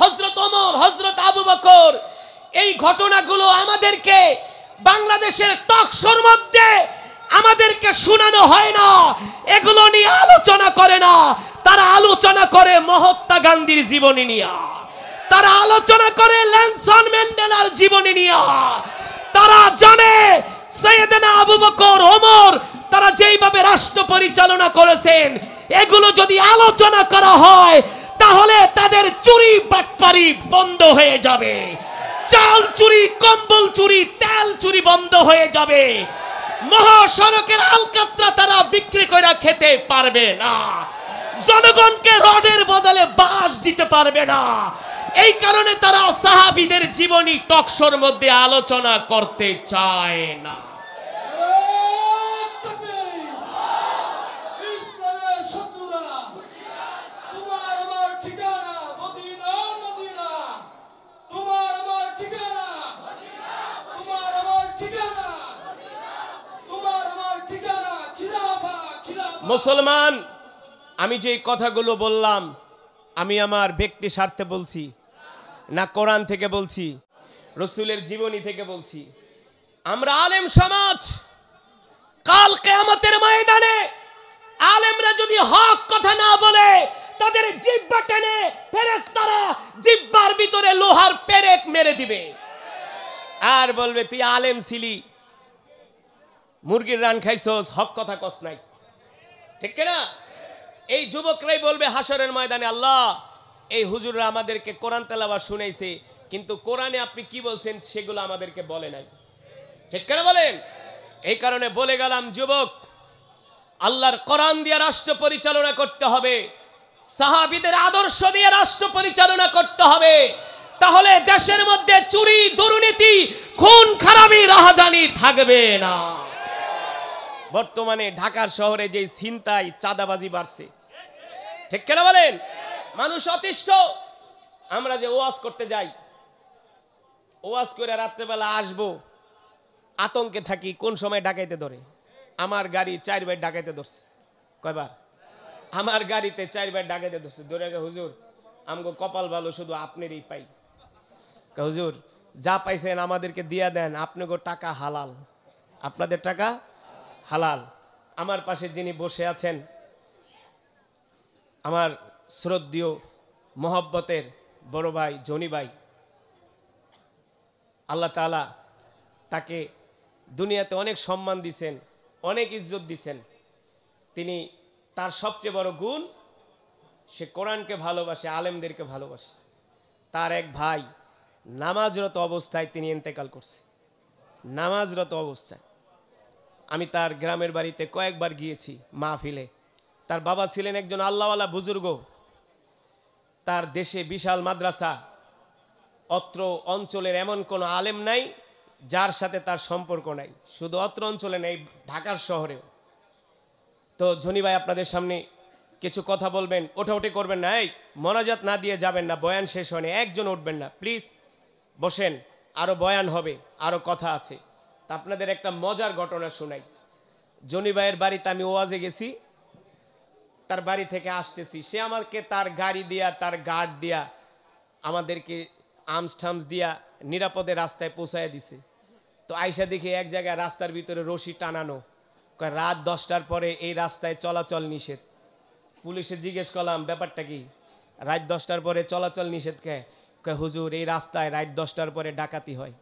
হযরত ওমর, হযরত আবু বকর, এই ঘটনাগুলো আমাদেরকে বাংলাদেশের টক শোর মধ্যে আমাদেরকে শোনানো হয় না, এগুলো নিয়ে আলোচনা করে না। তারা আলোচনা করে মহাত্মা গান্ধীর জীবনী নিয়ে, তারা আলোচনা করে নেলসন ম্যান্ডেলার জীবনী নিয়ে। তারা জানে সাইয়েদনা আবু বকর, ওমর, তারা যেইভাবে রাষ্ট্র পরিচালনা করেছেন, এগুলো যদি আলোচনা করা হয় তাহলে তাদের চুরি বাটপারি বন্ধ হয়ে যাবে, চাল চুরি, কম্বল চুরি, তেল চুরি বন্ধ হয়ে যাবে, মহাসড়কের আলকাতরা তারা বিক্রি করে খেতে পারবে না, জনগণকে রডের বদলে বাঁশ দিতে পারবে না। এই কারণে তারা সাহাবীদের জীবনী টকশোর মধ্যে আলোচনা করতে চায় না। মুসলমান, আমি যে কথাগুলো বললাম, আমি আমার ব্যক্তি স্বার্থে বলছি না কোরআন থেকে বলছি, রাসূলের জীবনী থেকে বলছি। আমরা আলেম সমাজ, কাল কিয়ামতের ময়দানে আলেমরা যদি হক কথা না বলে, তাদের জিহ্বা টেনে ফেরেশতারা জিহ্বার ভিতরে লোহার পেরেক মেরে দিবে আর বলবে, তুই আলেম ছিলি, মুরগির রান খাইছস, হক কথা কস নাই। ঠিক কিনা? এই যুবকরাই বলবে হাসরের ময়দানে, আল্লাহ এই হুজুররা আমাদেরকে কোরআন তেলাওয়াত শুনাইছে, কিন্তু কোরআনে আপনি কি বলছেন সেগুলো আমাদেরকে বলে নাই। ঠিক কিনা বলেন? এই কারণে বলে গেলাম, যুবক, আল্লাহর কোরআন দিয়ে রাষ্ট্র পরিচালনা করতে হবে, সাহাবীদের আদর্শ দিয়ে রাষ্ট্র পরিচালনা করতে হবে, তাহলে দেশের মধ্যে চুরি, দুর্নীতি, খুন খারাপি, রাহাজানি থাকবে না। বর্তমানে ঢাকার শহরে যে ছিনতাই, চাঁদাবাজি বাড়ছে, ঠিক কিনা বলেন? মানুষ অতিষ্ঠ। আমরা যে ওয়াজ করতে যাই, ওয়াজ করে রাত্রেবেলা আসবো, আতঙ্কে থাকি কোন সময় ডাকাইতে ধরে। আমার গাড়ি 4 বার ডাকাইতে ধরছে। কয়বার? আমার গাড়িতে 4 বার ডাকাইতে ধরছে। ধরে হুজুর আমগো কপাল ভালো, শুধু আপনারই পাই। হুজুর যা পাইছেন আমাদেরকে দিয়া দেন, আপনাগো টাকা হালাল, আপনাদের টাকা হালাল। আমার পাশে যিনি বসে আছেন, আমার শ্রদ্ধেয় মহব্বতের বড় ভাই জনি ভাই, আল্লাহ তাআলা তাকে দুনিয়াতে অনেক সম্মান দিয়েছেন, অনেক ইজ্জত দিয়েছেন। তিনি, তার সবচেয়ে বড় গুণ, সে কোরআনকে ভালোবাসে, আলেমদেরকে ভালোবাসে। তার এক ভাই নামাজরত অবস্থায় তিনি ইন্তেকাল করছে। নামাজরত অবস্থায় আমি তার গ্রামের বাড়িতে কয়েকবার গিয়েছি মাহফিলে। তার বাবা ছিলেন একজন আল্লাহওয়ালা বুজুর্গ, তার দেশে বিশাল মাদ্রাসা, অত্র অঞ্চলের এমন কোনো আলেম নাই যার সাথে তার সম্পর্ক নাই, শুধু অত্র অঞ্চলে নেই, ঢাকার শহরেও। তো জনি ভাই আপনাদের সামনে কিছু কথা বলবেন, ওঠাউঠি করবেন না, এই মোনাজাত না দিয়ে যাবেন না, বয়ান শেষ হয়নি, একজন উঠবেন না প্লিজ, বসেন, আরো বয়ান হবে, আরো কথা আছে। তা আপনাদের একটা মজার ঘটনা শোনাই। জনি ভাইয়ের বাড়িতে আমি ওয়াজে গেছি, তার বাড়ি থেকে আসতেছি, সে আমাকে তার গাড়ি দিয়া, তার গার্ড দিয়া, আমাদেরকে আর্মস টার্মস দিয়া নিরাপদে রাস্তায় পৌঁছায় দিছে। তো আইসা দেখি এক জায়গায় রাস্তার ভিতরে রশি টানানো, রাত 10টার পরে এই রাস্তায় চলাচল নিষেধ। পুলিশে জিজ্ঞেস করলাম ব্যাপারটা কি, রাত 10টার পরে চলাচল নিষেধ কে? হুজুর এই রাস্তায় রাত 10টার পরে ডাকাতি হয়।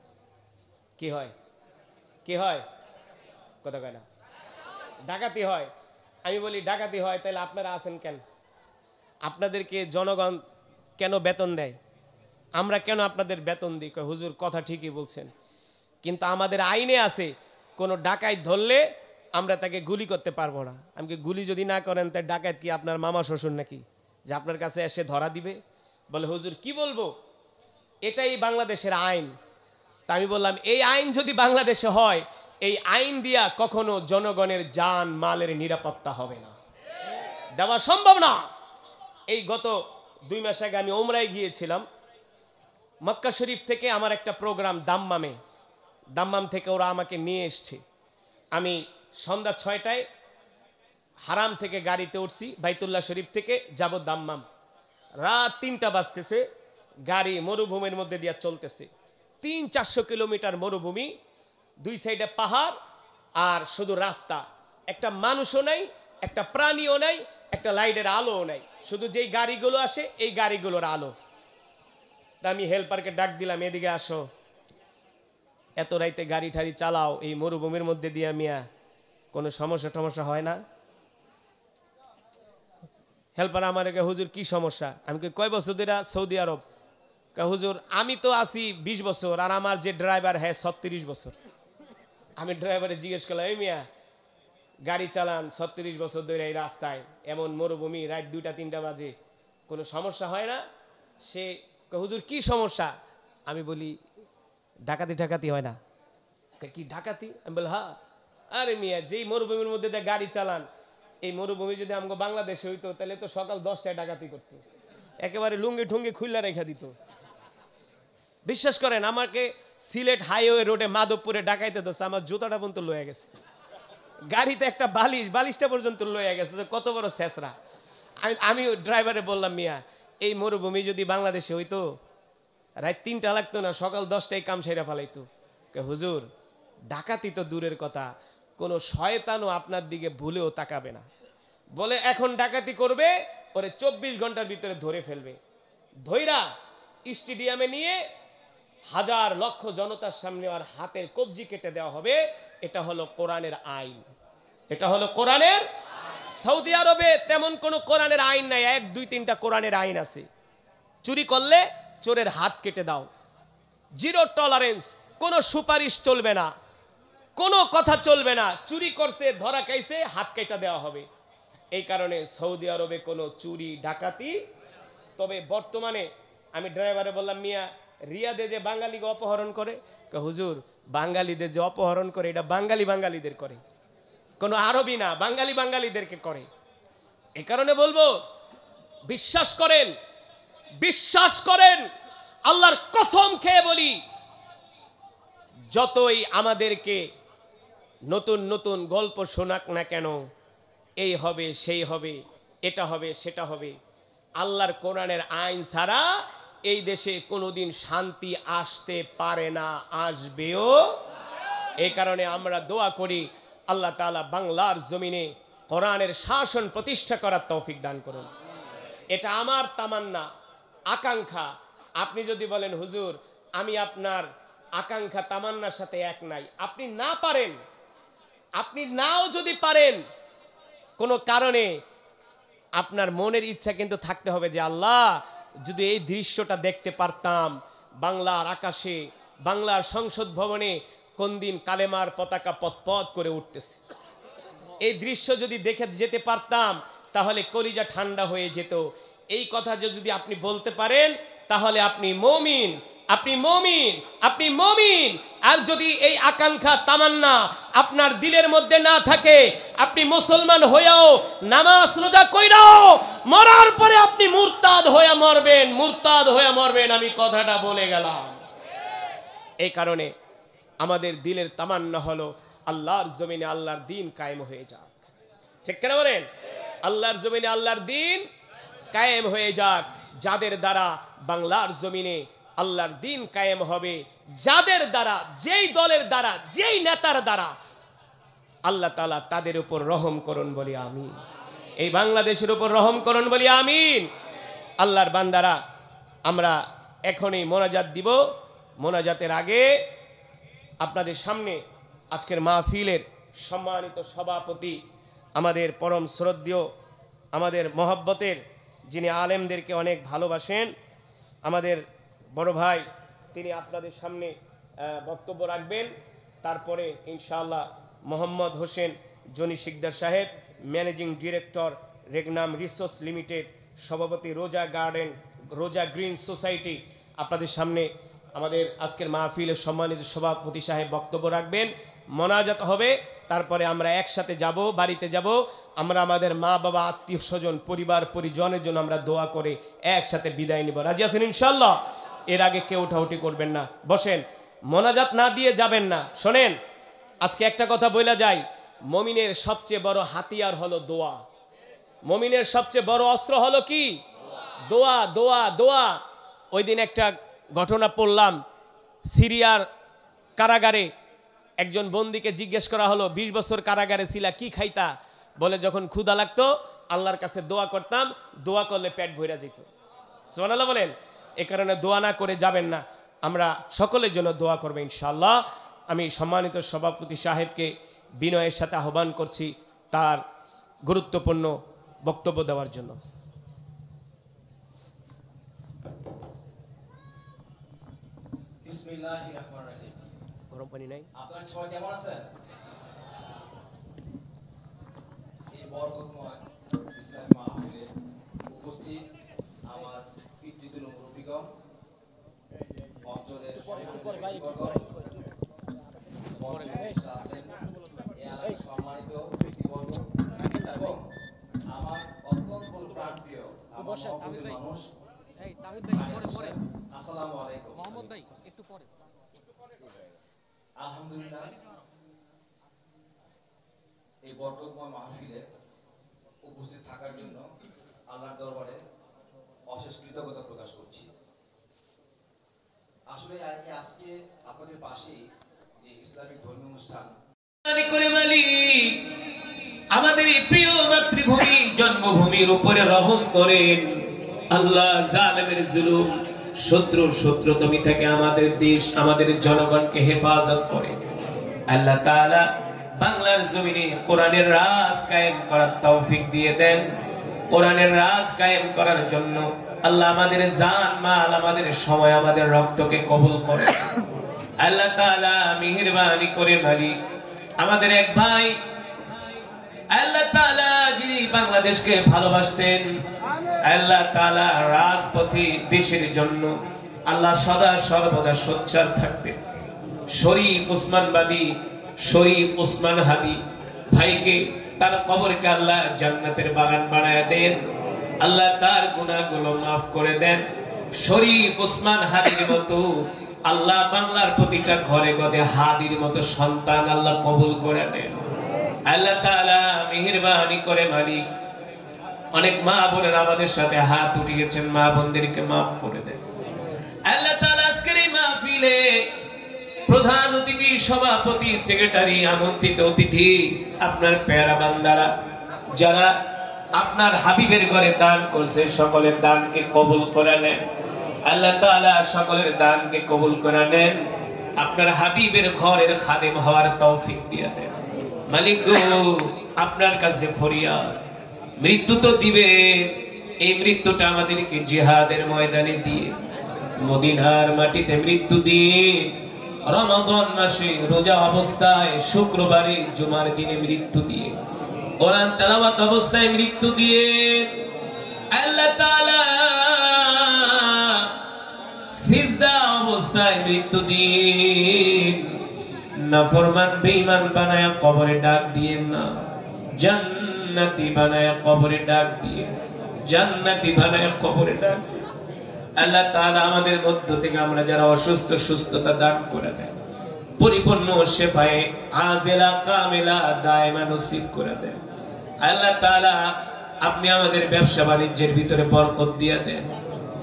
কি হয়? কি হয়? কথা কয় না, ডাকাতি হয়। আমি বলি ডাকাতি হয়, তাহলে আপনারা আছেন কেন? আপনাদেরকে জনগণ কেন বেতন দেয়? আমরা কেন আপনাদের বেতন দিই? কয় হুজুর কথা ঠিকই বলছেন, কিন্তু আমাদের আইনে আছে কোনো ডাকাত ধরলে আমরা তাকে গুলি করতে পারবো না। আমাকে গুলি যদি না করেন তাই ডাকাত কি আপনার মামা শ্বশুর নাকি যে আপনার কাছে এসে ধরা দিবে? বলে হুজুর কি বলবো, এটাই বাংলাদেশের আইন। তা আমি বললাম এই আইন যদি বাংলাদেশে হয়, এই আইন দিয়া কখনো জনগণের জান মালের নিরাপত্তা হবে না, দেওয়া সম্ভব না। এই গত 2 মাস আগে আমি ওমরায় গিয়েছিলাম। মক্কা শরীফ থেকে আমার একটা প্রোগ্রাম দাম্মাম থেকে ওরা আমাকে নিয়ে এসছে। আমি সন্ধ্যা 6টায় হারাম থেকে গাড়িতে উঠছি, বাইতুল্লাহ শরীফ থেকে যাব দাম্মাম। রাত 3টা বাজতেছে, গাড়ি মরুভূমির মধ্যে দিয়ে চলতেছে। 300-400 কিলোমিটার মরুভূমি, 2 সাইডে পাহাড় আর শুধু রাস্তা। একটা মানুষও নাই, একটা প্রাণীও নাই, একটা লাইটের আলোও নাই, শুধু যেই গাড়িগুলো আসে এই গাড়িগুলোর আলো। তা আমি হেল্পারকে ডাক দিলাম, এদিকে আসো, এত রাইতে গাড়ি ঠাড়ি চালাও এই মরুভূমির মধ্যে দিয়া, মিয়া কোনো সমস্যা হয় না? হেল্পার আমার হুজুর কি সমস্যা? আমি কয় বছর ধরে সৌদি আরব? হুজুর আমি তো আছি 20 বছর, আর আমার যে ড্রাইভার হ্যাঁ 36 বছর। আমি ড্রাইভারে জিজ্ঞেস করলাম, এই মিয়া গাড়ি চালান 36 বছর ধরে এই রাস্তায়, এমন মরুভূমি, রাত 2টা-3টা বাজে, কোনো সমস্যা হয় না? সে হুজুর কি সমস্যা? আমি বলি ডাকাতি হয় না। কি ডাকাতি? আমি বলি হ্যাঁ। আরে মিয়া যেই মরুভূমির মধ্যে গাড়ি চালান, এই মরুভূমি যদি আমাকে বাংলাদেশে হইতো তাহলে তো সকাল 10টায় ডাকাতি করতো, একেবারে লুঙ্গি ঠুঙ্গি খুললা রেখা দিত। বিশ্বাস করেন আমাকে সিলেট হাইওয়ে রোডে মাধবপুরে ডাকাইতে ধরছে, আমার জুতাটা পর্যন্ত লয়ে গেছে, গাড়িতে একটা বালিশটা পর্যন্ত লয়ে গেছে, কত বড় ছেঁচড়া। আমি ড্রাইভারে বললাম, মিয়া এই মরুভূমি যদি বাংলাদেশে হইতো রাত 3টা লাগতো না, সকাল 10টায় কাম সেরা ফেলাইতো। হুজুর ডাকাতি তো দূরের কথা, কোনো শয়তানও আপনার দিকে ভুলেও তাকাবে না। বলে এখন ডাকাতি করবে, ওরে 24 ঘন্টার ভিতরে ধরে ফেলবে, ধইরা স্টেডিয়ামে নিয়ে হাজার লক্ষ জনতার সামনে আর হাতের কবজি কেটে দেওয়া হবে। এটা হলো কোরআনের আইন, এটা হলো কোরআনের। সৌদি আরবে তেমন কোনো কোরআনের আইন নাই, 1, 2, 3টা কোরআনের আইন আছে। চুরি করলে চোরের হাত কেটে দাও, জিরো টলারেন্স, কোনো সুপারিশ চলবে না, কোনো কথা চলবে না। চুরি করছে ধরা খাইছে, হাত কেটে দেওয়া হবে। এই কারণে সৌদি আরবে কোনো চুরি ডাকাতি। তবে বর্তমানে আমি ড্রাইভারে বললাম, মিয়া রিয়াদে যে বাঙালিকে অপহরণ করে, হুজুর বাঙালিদের যে অপহরণ করে এটা বাঙালিদের করে, কোনো আরবি না, বাঙালিদেরকে করে। এই কারণে বলবো বিশ্বাস করেন, আল্লাহর কসম খেয়ে বলি, যতই আমাদেরকে নতুন নতুন গল্প শোনাক না কেন, এই হবে সেই হবে, এটা হবে সেটা হবে, আল্লাহর কোরআনের আইন ছাড়া এই দেশে কোনোদিন শান্তি আসতে পারে না, আসবেও। এই কারণে আমরা দোয়া করি আল্লাহ তাআলা বাংলার জমিনে কোরআনের শাসন প্রতিষ্ঠা করার তৌফিক দান করুন। এটা আমার তামান্না, আকাঙ্ক্ষা। আপনি যদি বলেন হুজুর আমি আপনার আকাঙ্ক্ষা তামান্নার সাথে এক নাই, আপনি নাও যদি পারেন, কোনো কারণে আপনার মনের ইচ্ছা কিন্তু থাকতে হবে যে আল্লাহ যদি এই দৃশ্যটা দেখতে পারতাম, বাংলার আকাশে, বাংলার সংসদ ভবনে কোন দিন কালেমার পতাকা পথ করে উঠতেছে, এই দৃশ্য যদি দেখে যেতে পারতাম তাহলে কলিজা ঠান্ডা হয়ে যেত। এই কথা যদি আপনি বলতে পারেন তাহলে আপনি মুমিন। আর যদি এই আকাঙ্ক্ষা তামান্না আপনার দিলের মধ্যে না থাকে, আপনি মুসলমান হয়েও নামাজ রোজা কইরাও মরার পরে আপনি মুরতাদ হয়ে মরবেন। আমি কথাটা বলে গেলাম। এই কারণে আমাদের দিলের তামান্না হলো আল্লাহর জমিনে আল্লাহর দ্বীন কায়েম হয়ে যাক। ঠিক কেন বলেন? আল্লাহর জমিনে আল্লাহর দ্বীন কায়েম হয়ে যাক। যাদের দ্বারা বাংলার জমিনে আল্লাহর দ্বীন কায়েম হবে, যাদের দ্বারা, যেই দলের দ্বারা, যেই নেতার দ্বারা, আল্লাহ তাআলা তাদের উপর রহম করুন বলি আমিন। এই বাংলাদেশের উপর রহম করুন বলি আমিন। আল্লাহর বান্দারা, আমরা এখনই মোনাজাত দিব। মোনাজাতের আগে আপনাদের সামনে আজকের মাহফিলের সম্মানিত সভাপতি, আমাদের পরম শ্রদ্ধেয়, আমাদের মহব্বতের, যিনি আলেমদেরকে অনেক ভালোবাসেন, আমাদের বড় ভাই, তিনি আপনাদের সামনে বক্তব্য রাখবেন। তারপরে ইনশাআল্লাহ মোহাম্মদ হোসেন জনি শিকদার সাহেব, managing director Regnum resource limited, সভাপতি রোজা গ্রিন সোসাইটি, আপনাদের সামনে আমাদের আজকের মাহফিলের সম্মানিত সভাপতি সাহেব বক্তব্য রাখবেন। মোনাজাত হবে, তারপরে আমরা একসাথে যাব, বাড়িতে যাব, আমরা আমাদের মা বাবা আত্মীয় স্বজন পরিবার পরিজনের জন্য আমরা দোয়া করে একসাথে বিদায় নিব। রাজি আছেন ইনশাআল্লাহ? এর আগে কেউ উঠাউঠি করবেন না, বসেন, মোনাজাত না দিয়ে যাবেন না। শোনেন, আজকে একটা কথা বলা যায়, মমিনের সবচেয়ে বড় হাতিয়ার হলো দোয়া। মমিনের সবচেয়ে বড় অস্ত্র হলো কি? দোয়া, দোয়া, দোয়া। ওই দিন একটা ঘটনা পড়লাম, সিরিয়ার কারাগারে একজন বন্দীকে জিজ্ঞেস করা হলো, 20 বছর কারাগারে ছিলা, কি খাইতা? বলে, যখন ক্ষুধা লাগতো আল্লাহর কাছে দোয়া করতাম, দোয়া করলে পেট ভরে যেত। সুবহানাল্লাহ বলেন। এ কারণে দোয়া না করে যাবেন না, আমরা সকলের জন্য দোয়া করবো ইনশাআল্লাহ। আমি সম্মানিত সভাপতি সাহেবকে বিনয়ের সাথে আহ্বান করছি তার গুরুত্বপূর্ণ বক্তব্য দেওয়ার জন্য। বিসমিল্লাহির রহমানির রহিম। গরম পানি নাই? আপনারা সবাই কেমন আছেন? এই বরকতময় ইসলামী মাহফিলে উপস্থিত আমার পিতৃতুল্য মুরব্বিগণ, অঞ্চলের সম্মানিত ব্যক্তিবর্গ এবং আমার অত্যন্ত প্রাণপ্রিয় আমার মানুষ, আসসালামু আলাইকুম। মোহাম্মদ ভাই একটু পরে। আলহামদুলিল্লাহ, এই বরকতময় মাহফিলে উপস্থিত থাকার জন্য আল্লাহর দরবারে অশেষ কৃতজ্ঞতা প্রকাশ করছি। আসলে আজকে আপনাদের পাশে যে ইসলামিক ধর্মীয় অনুষ্ঠান করে মালিক আমাদের এই প্রিয় মাতৃভূমি জন্মভূমির উপরে রহম করেন আল্লাহ। জালেমের জুলুম, শত্রুতমি থেকে আমাদের দেশ, আমাদের জনগণকে হেফাজত করে আল্লাহ তাআলা। বাংলার জমিনে কোরআনের রাজ কায়েম করার তৌফিক দিয়ে দেন। কোরআনের রাজ কায়েম করার জন্য আল্লাহ আমাদের জান মাল, আমাদের সময়, আমাদের রক্তকে কবুল করে আল্লাহ তাআলা। মেহেরবানি করে মালিক আমাদের এক ভাই আল্লাহ তাআলা যিনি বাংলাদেশকে ভালোবাসতেন, আল্লাহ তাআলা রাজপথে দেশের জন্য আল্লাহ সদা সর্বদা সোচ্চার থাকতেন। শরীফ উসমান হাদি ভাইকে, তার কবরকে আল্লাহ জান্নাতের বাগান বানায় দেন, আল্লাহ তার গুনাহগুলো মাফ করে দেন। শরীফ উসমান হাদির মতো আল্লাহ বাংলার প্রতিটা ঘরে ঘরে হাদির মতো সন্তান আল্লাহ কবুল করে নেন আল্লাহ তাআলা। মেহেরবানি করে মালিক অনেক মা বোনেরা আমাদের সাথে হাত উঠিয়েছেন, মা বোনদেরকে মাফ করে দেন আল্লাহ তাআলা। আজকের এই মাহফিলে প্রধান অতিথি, সভাপতি, সেক্রেটারি, আমন্ত্রিত অতিথি, আপনার পেয়ারা বান্দারা যারা আপনার হাবিবের ঘরে দান করছে, সকলের দানকে কবুল করে নেন আল্লাহ তাআলা। সকলের দানকে কবুল করে নেন, আপনার হাবিবের ঘরের খাদেম হওয়ার তৌফিক দিয়ে দেন মালিক গো। আপনার কাছে ফরিয়াদ, মৃত্যু তো দিবে, এই মৃত্যুটা আমাদেরকে জিহাদের ময়দানে দিয়ে, মদিনার মাটিতে মৃত্যু দিয়ে, রমাদান মাসে রোজা অবস্থায়, শুক্রবারে জুমার দিনে মৃত্যু দিয়ে, কোরআন তেলাওয়াত অবস্থায় মৃত্যু দিয়ে আল্লাহ তাআলা সিজদা অবস্থায় মৃত্যু দিয়ে, নাফরমান বেঈমান বানায়া কবরে ডাক দিয়েন না, জান্নাতি বানায়া কবরে ডাক দিয়ে, জান্নাতি বানায়া কবরে ডাক। আল্লাহ তাআলা আমাদের মধ্য থেকে আমরা যারা অসুস্থ সুস্থতা দান করে দেন, পরিপূর্ণ শেফায়ে আজেলা কামেলা দায়মা নসিব করে দেন আল্লাহ তাআলা। আপনি আমাদের ব্যবসা বাণিজ্যের ভিতরে বরকত দিয়ে দেন,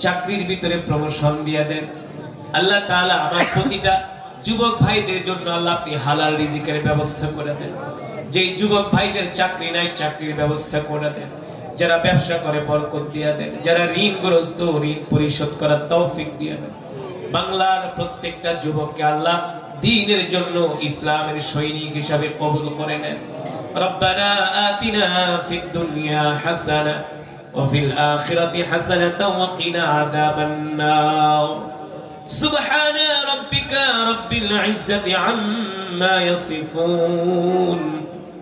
চাকরির ভিতরে প্রমোশন দিয়ে দেন আল্লাহ তাআলা। আমার প্রতিটা যুবক ভাইদের জন্য আল্লাহ আপনি হালাল রিজিকের ব্যবস্থা করে দেন। যেই যুবক ভাইদের চাকরি নাই, চাকরির ব্যবস্থা করে দেন। যারা ব্যবসা করে বরকত দিয়ে দেন, যারা ঋণগ্রস্ত ঋণ পরিশোধ করার তৌফিক দিয়ে দেন। বাংলার প্রত্যেকটা যুবককে আল্লাহ দ্বীনের জন্য ইসলামের সৈনিক হিসাবে কবুল করে নেন। রব্বানা আতিনা ফিদ দুনিয়া হাসানা ওয়া ফিল আখিরাতি হাসানাতাও ওয়া কিনা আযাবান নার। সুবহানা রাব্বিকা রাব্বিল ইজ্জাতি আম্মা ইয়াসিফুন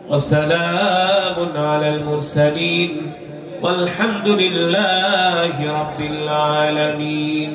ওয়া সালামুন আলাল মুরসালিন والحمد لله رب العالمين।